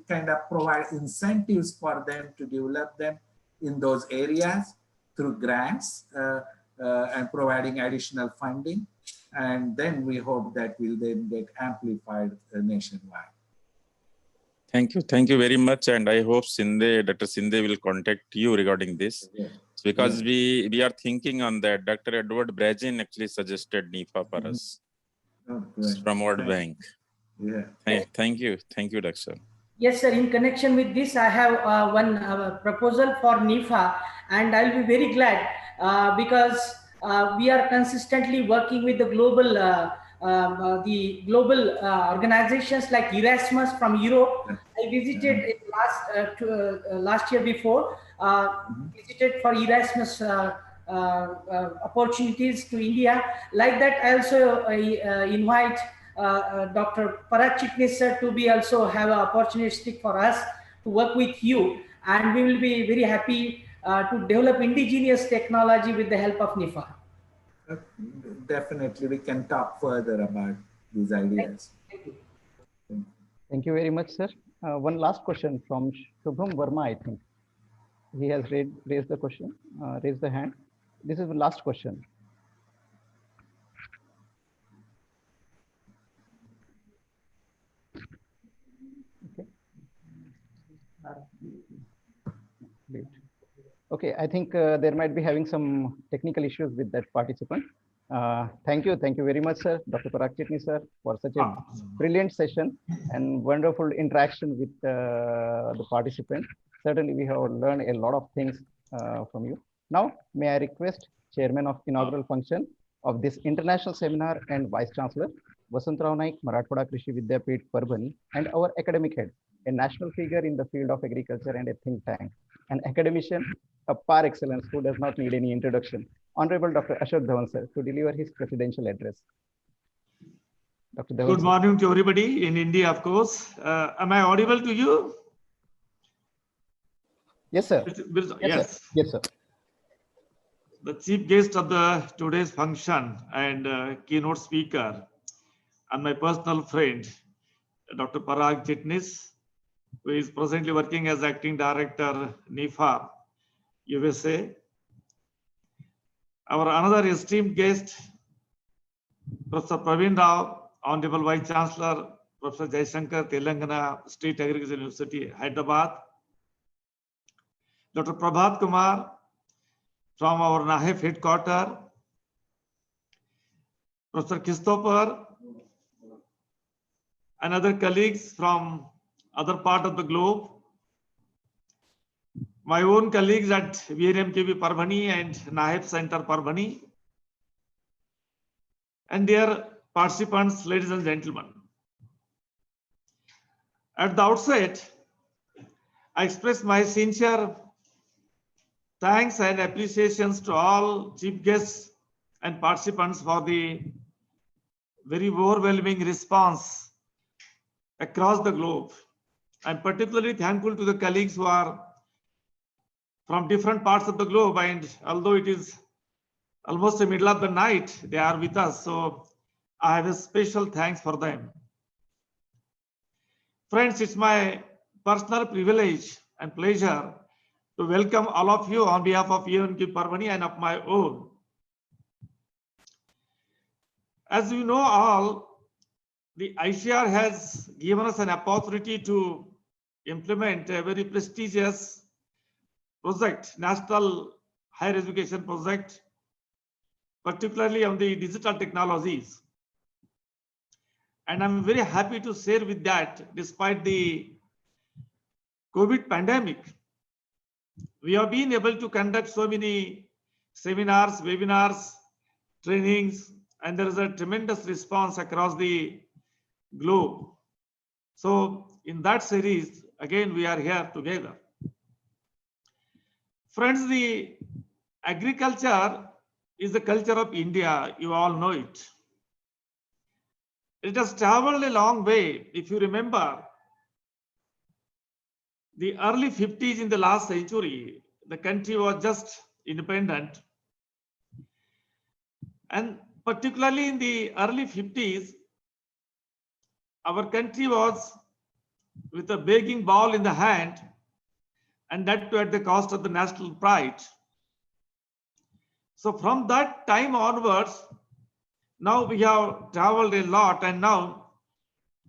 kind of provide incentives for them to develop them in those areas through grants. and providing additional funding. And then we hope that will then get amplified nationwide. Thank you. Thank you very much. And I hope Dr. Sinde will contact you regarding this. Yeah. Because we are thinking on that. Dr. Edward Brajin actually suggested NIFA for us from World Bank. Yeah. Thank you. Thank you, Doctor. Yes, sir. In connection with this, I have one proposal for NIFA, and I'll be very glad because we are consistently working with the global organizations like Erasmus from Europe. I visited last year before, visited for Erasmus opportunities to India. Like that, I also invite Dr. Parag Chitnis sir to be also have an opportunity for us to work with you, and we will be very happy to develop indigenous technology with the help of NIFA. Definitely, we can talk further about these ideas. Thank you. Thank you very much, sir. One last question from Shubham Verma, I think. He has raised the question, raised the hand. This is the last question. Okay. Great. Okay, I think there might be having some technical issues with that participant. Thank you very much, sir, Dr. Parag Chitnis, sir, for such a brilliant session and wonderful interaction with the participant. Certainly, we have learned a lot of things from you. Now, may I request Chairman of Inaugural Function of this international seminar and Vice Chancellor, Vasantrao Naik, Marathwada Krishi Vidyapith, Parvani, and our academic head, a national figure in the field of agriculture and a think tank, an academician, a par excellence who does not need any introduction, Honorable Dr. Ashok Dhawan sir, to deliver his presidential address. Dr. Dhawan, good morning to everybody in India, of course. Am I audible to you? Yes, sir. Yes. Sir. Yes, sir. The chief guest of today's function and keynote speaker and my personal friend, Dr. Parag Chitnis, who is presently working as acting director, NIFA, USA. Our another esteemed guest, Professor Praveen Rao, Honorable Vice Chancellor, Professor Jaishankar, Telangana State Agricultural University, Hyderabad. Dr. Prabhat Kumar from our NAHEP headquarters, Professor Christopher, and other colleagues from other part of the globe. My own colleagues at VNMKB Parvani and NAHEP Center Parvani, and dear participants, ladies and gentlemen. At the outset, I express my sincere thanks and appreciations to all chief guests and participants for the very overwhelming response across the globe. I'm particularly thankful to the colleagues who are from different parts of the globe, and although it is almost the middle of the night, they are with us. So I have a special thanks for them. Friends, it's my personal privilege and pleasure to welcome all of you on behalf of UNK Parvani and of my own. As you know all, the ICR has given us an opportunity to implement a very prestigious project, national higher education project, particularly on the digital technologies. And I'm very happy to share with that, despite the COVID pandemic, we have been able to conduct so many seminars, webinars, trainings, and there is a tremendous response across the globe. So in that series, again, we are here together. Friends, the agriculture is the culture of India. You all know it. It has traveled a long way. If you remember, the early 50s in the last century, the country was just independent. And particularly in the early 50s, our country was with a begging bowl in the hand, and that too at the cost of the national pride. So from that time onwards, now we have traveled a lot, and now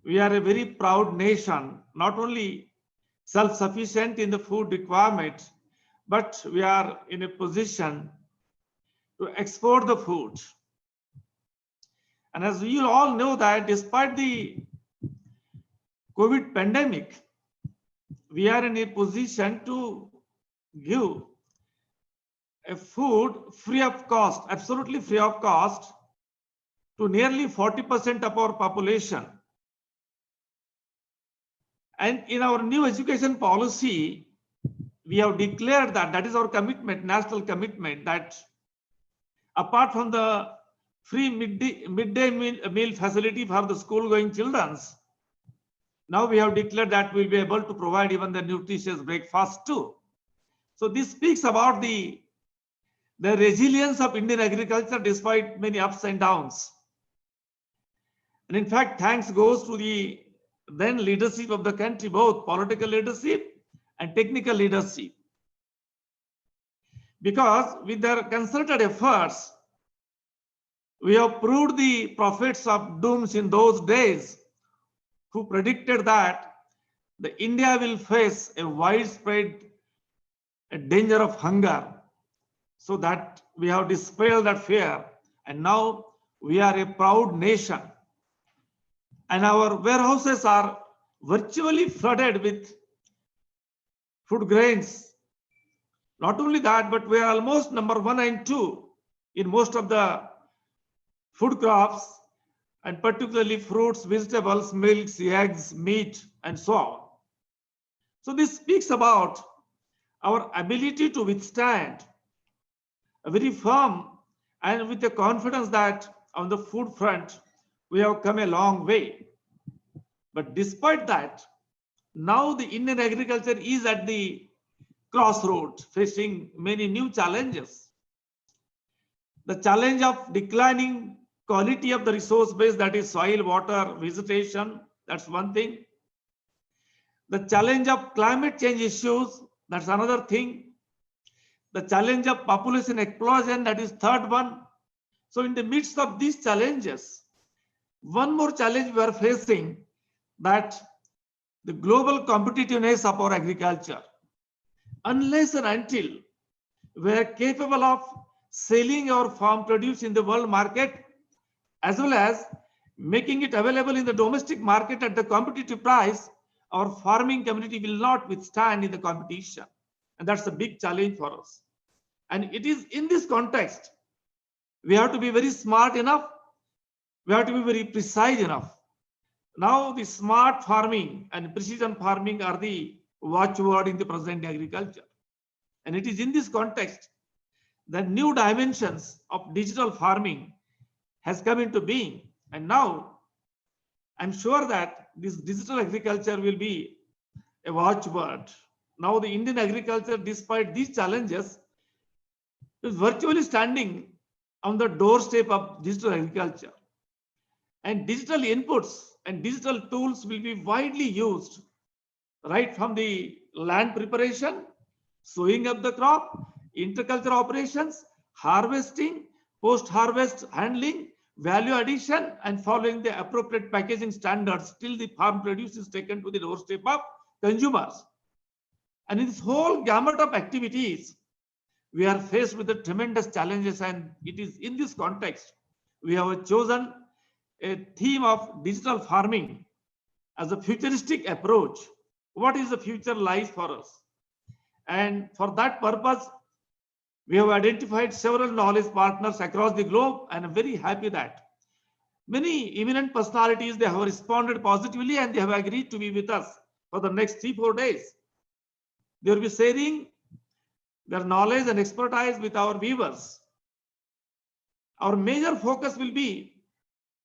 we are a very proud nation, not only self-sufficient in the food requirement, but we are in a position to export the food. And as you all know that despite the COVID pandemic, we are in a position to give a food free of cost, absolutely free of cost, to nearly 40% of our population. And in our new education policy, we have declared that is our commitment, national commitment, that apart from the free midday meal facility for the school-going children, now we have declared that we'll be able to provide even the nutritious breakfast too. So this speaks about the resilience of Indian agriculture despite many ups and downs. And in fact, thanks goes to the then leadership of the country, both political leadership and technical leadership. Because with their concerted efforts, we have proved the prophets of dooms in those days who predicted that the India will face a widespread danger of hunger. So that we have dispelled that fear, and now we are a proud nation. And our warehouses are virtually flooded with food grains. Not only that, but we are almost number 1 and 2 in most of the food crops, and particularly fruits, vegetables, milks, eggs, meat, and so on. So this speaks about our ability to withstand a very firm and with the confidence that on the food front, we have come a long way. But despite that, now the Indian agriculture is at the crossroads, facing many new challenges. The challenge of declining quality of the resource base, that is soil, water, vegetation, that's one thing. The challenge of climate change issues, that's another thing. The challenge of population explosion, that is third one. So in the midst of these challenges, one more challenge we are facing, that the global competitiveness of our agriculture. Unless and until we are capable of selling our farm produce in the world market, as well as making it available in the domestic market at the competitive price, our farming community will not withstand in the competition. And that's a big challenge for us. And it is in this context, we have to be very smart enough. We have to be very precise enough. Now the smart farming and precision farming are the watchword in the present agriculture. And it is in this context that new dimensions of digital farming has come into being. And now I'm sure that this digital agriculture will be a watchword. Now the Indian agriculture, despite these challenges, is virtually standing on the doorstep of digital agriculture. And digital inputs and digital tools will be widely used, right from the land preparation, sowing of the crop, interculture operations, harvesting, post-harvest handling, value addition, and following the appropriate packaging standards till the farm produce is taken to the doorstep of consumers. And in this whole gamut of activities, we are faced with the tremendous challenges, and it is in this context we have chosen a theme of digital farming as a futuristic approach. What is the future lies for us? And for that purpose, we have identified several knowledge partners across the globe, and I'm very happy that many eminent personalities, they have responded positively and they have agreed to be with us for the next 3-4 days. They will be sharing their knowledge and expertise with our viewers. Our major focus will be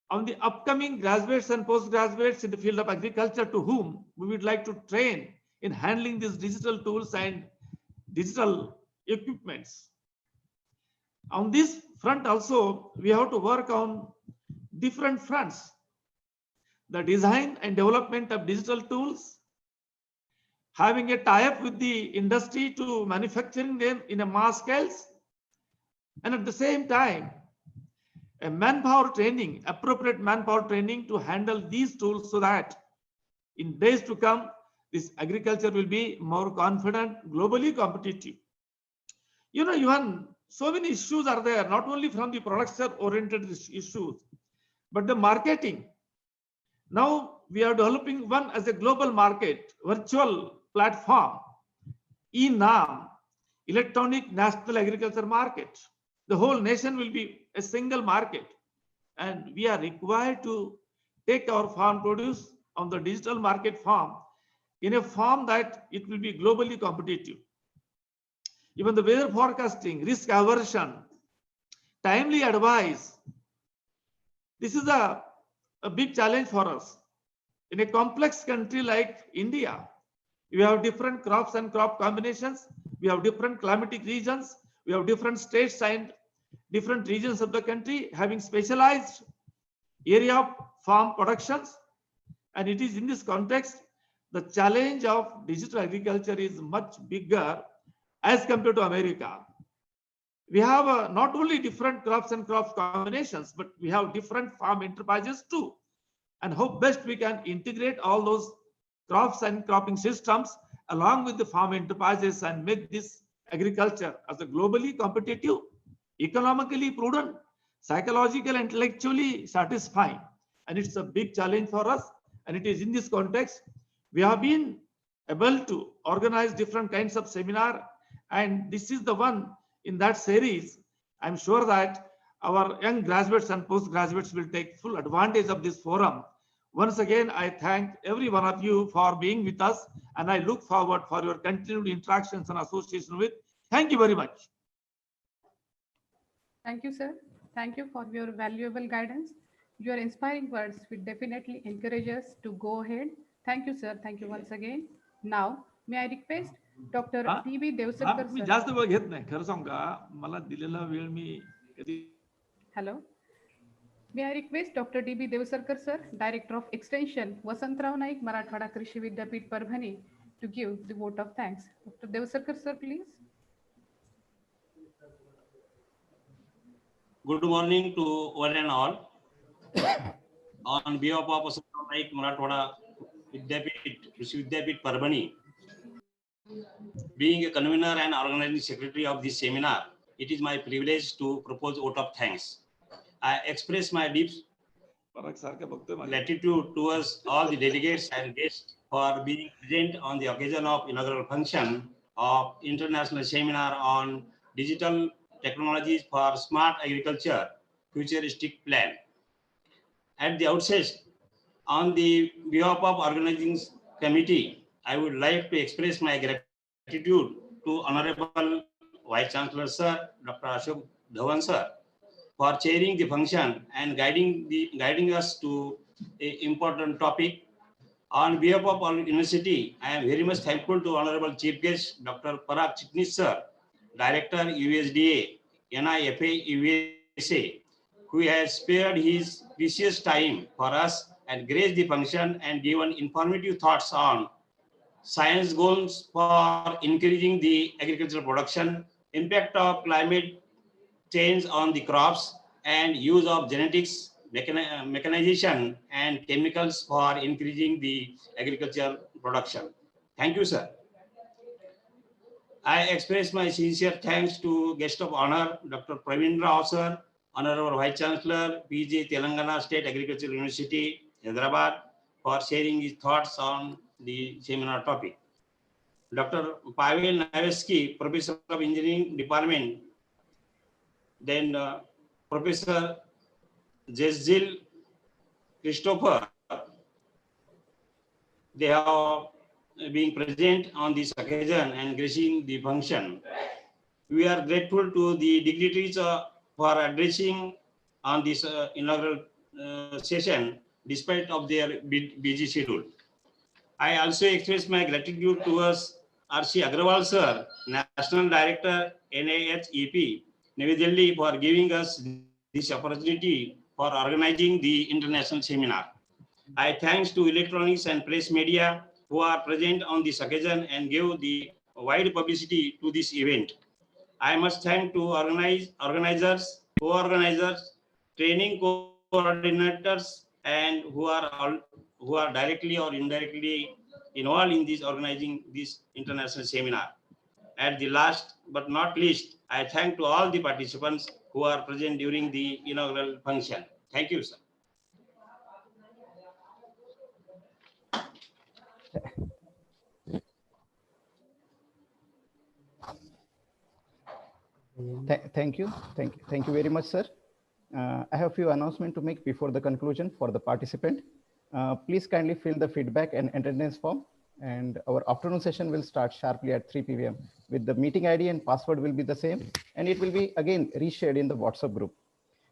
on the upcoming graduates and postgraduates in the field of agriculture, to whom we would like to train in handling these digital tools and digital equipments. On this front also, we have to work on different fronts: the design and development of digital tools, having a tie-up with the industry to manufacturing them in a mass scales, And at the same time, a manpower training, appropriate manpower training to handle these tools so that in days to come, this agriculture will be more confident, globally competitive. You know, even so many issues are there, not only from the production-oriented issues, but the marketing. Now we are developing one as a global market, virtual platform, NAM, Electronic National Agriculture Market. The whole nation will be a single market, and we are required to take our farm produce on the digital market form in a form that it will be globally competitive. Even the weather forecasting, risk aversion, timely advice. This is a big challenge for us. In a complex country like India, we have different crops and crop combinations. We have different climatic regions. We have different states and different regions of the country having specialized area of farm productions. And it is in this context, the challenge of digital agriculture is much bigger as compared to America. We have not only different crops and crop combinations, but we have different farm enterprises too. And how best we can integrate all those crops and cropping systems along with the farm enterprises and make this agriculture as a globally competitive, economically prudent, psychological, intellectually satisfying. And it's a big challenge for us. And it is in this context, we have been able to organize different kinds of seminar. And this is the one in that series. I'm sure that our young graduates and postgraduates will take full advantage of this forum. Once again, I thank every one of you for being with us, and I look forward for your continued interactions and association with. Thank you very much. Thank you, sir. Thank you for your valuable guidance. Your inspiring words will definitely encourage us to go ahead. Thank you, sir. Thank you once again. Now, may I request Dr. D.B. Devsarkar, me sir. जास्त वेळ घेत नाही. खरं सांगू का, मला दिलेला वेळ मी कधी. Hello. May I request Dr. D.B. Devsarkar, sir, Director of Extension, Vasantrao Naik, Marathwada Krishi Vidyapit, Parvani, to give the vote of thanks. Dr. Devsarkar, sir, please. Good morning to one and all. On behalf of Vasantrao Naik, Marathwada Krishi Vidyapit, Parvani, being a convener and organizing secretary of this seminar, it is my privilege to propose vote of thanks. I express my deep gratitude towards all the delegates and guests for being present on the occasion of inaugural function of International Seminar on Digital Technologies for Smart Agriculture Futuristic Plan. At the outset, on the behalf of organizing committee, I would like to express my gratitude to Honorable Vice Chancellor Sir, Dr. Ashok Dhawan Sir, for chairing the function and guiding us to an important topic. On behalf of our university, I am very much thankful to Honorable Chief Guest, Dr. Parag Chitnis Sir, Director USDA, NAHEP USA, who has spared his precious time for us and graced the function and given informative thoughts on science goals for increasing the agricultural production, impact of climate change on the crops, and use of genetics, mechanization, and chemicals for increasing the agricultural production. Thank you, sir. I express my sincere thanks to guest of honor, Dr. Praveen Rao sir, Honorable Vice Chancellor, PG Telangana State Agricultural University, Hyderabad, for sharing his thoughts on the seminar topic. Dr. Pavel Navesky, Professor of Engineering Department, then Professor Jezil Christopher, they have been present on this occasion and gracing the function. We are grateful to the dignitaries for addressing on this inaugural session despite of their busy schedule. I also express my gratitude towards R.C. Agrawal sir, National Director, NAHEP, New Delhi, for giving us this opportunity for organizing the international seminar. I thanks to electronics and press media who are present on this occasion and give the wide publicity to this event. I must thank to organizers, co-organizers, training coordinators, and who are directly or indirectly involved in this organizing this international seminar. At the last but not least, I thank to all the participants who are present during the inaugural function. Thank you, sir. Thank you very much, sir. I have a few announcements to make before the conclusion for the participant. Please kindly fill the feedback and attendance form, and our afternoon session will start sharply at 3 p.m. with the meeting ID and password will be the same, and it will be again reshared in the WhatsApp group.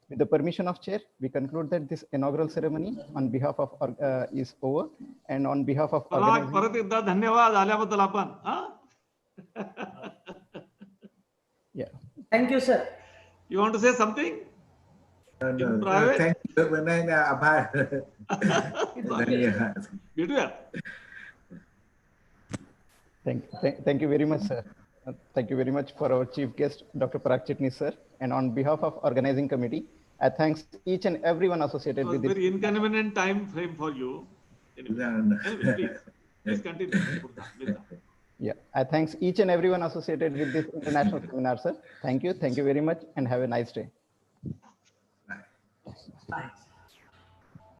With the permission of chair, we conclude that this inaugural ceremony on behalf of is over, and on behalf of परत एकदा धन्यवाद आल्याबद्दल आपण. Yeah. Thank you, sir. You want to say something? No, private? thank you. भेटूया. Thank you very much, sir. Thank you very much for our chief guest, Dr. Parag Chitnis, sir. And on behalf of organizing committee, I thanks each and everyone associated with this. Very inconvenient time frame for you. Anyway, please continue. Yeah, I thanks each and everyone associated with this international seminar, sir. Thank you very much, and have a nice day. Bye.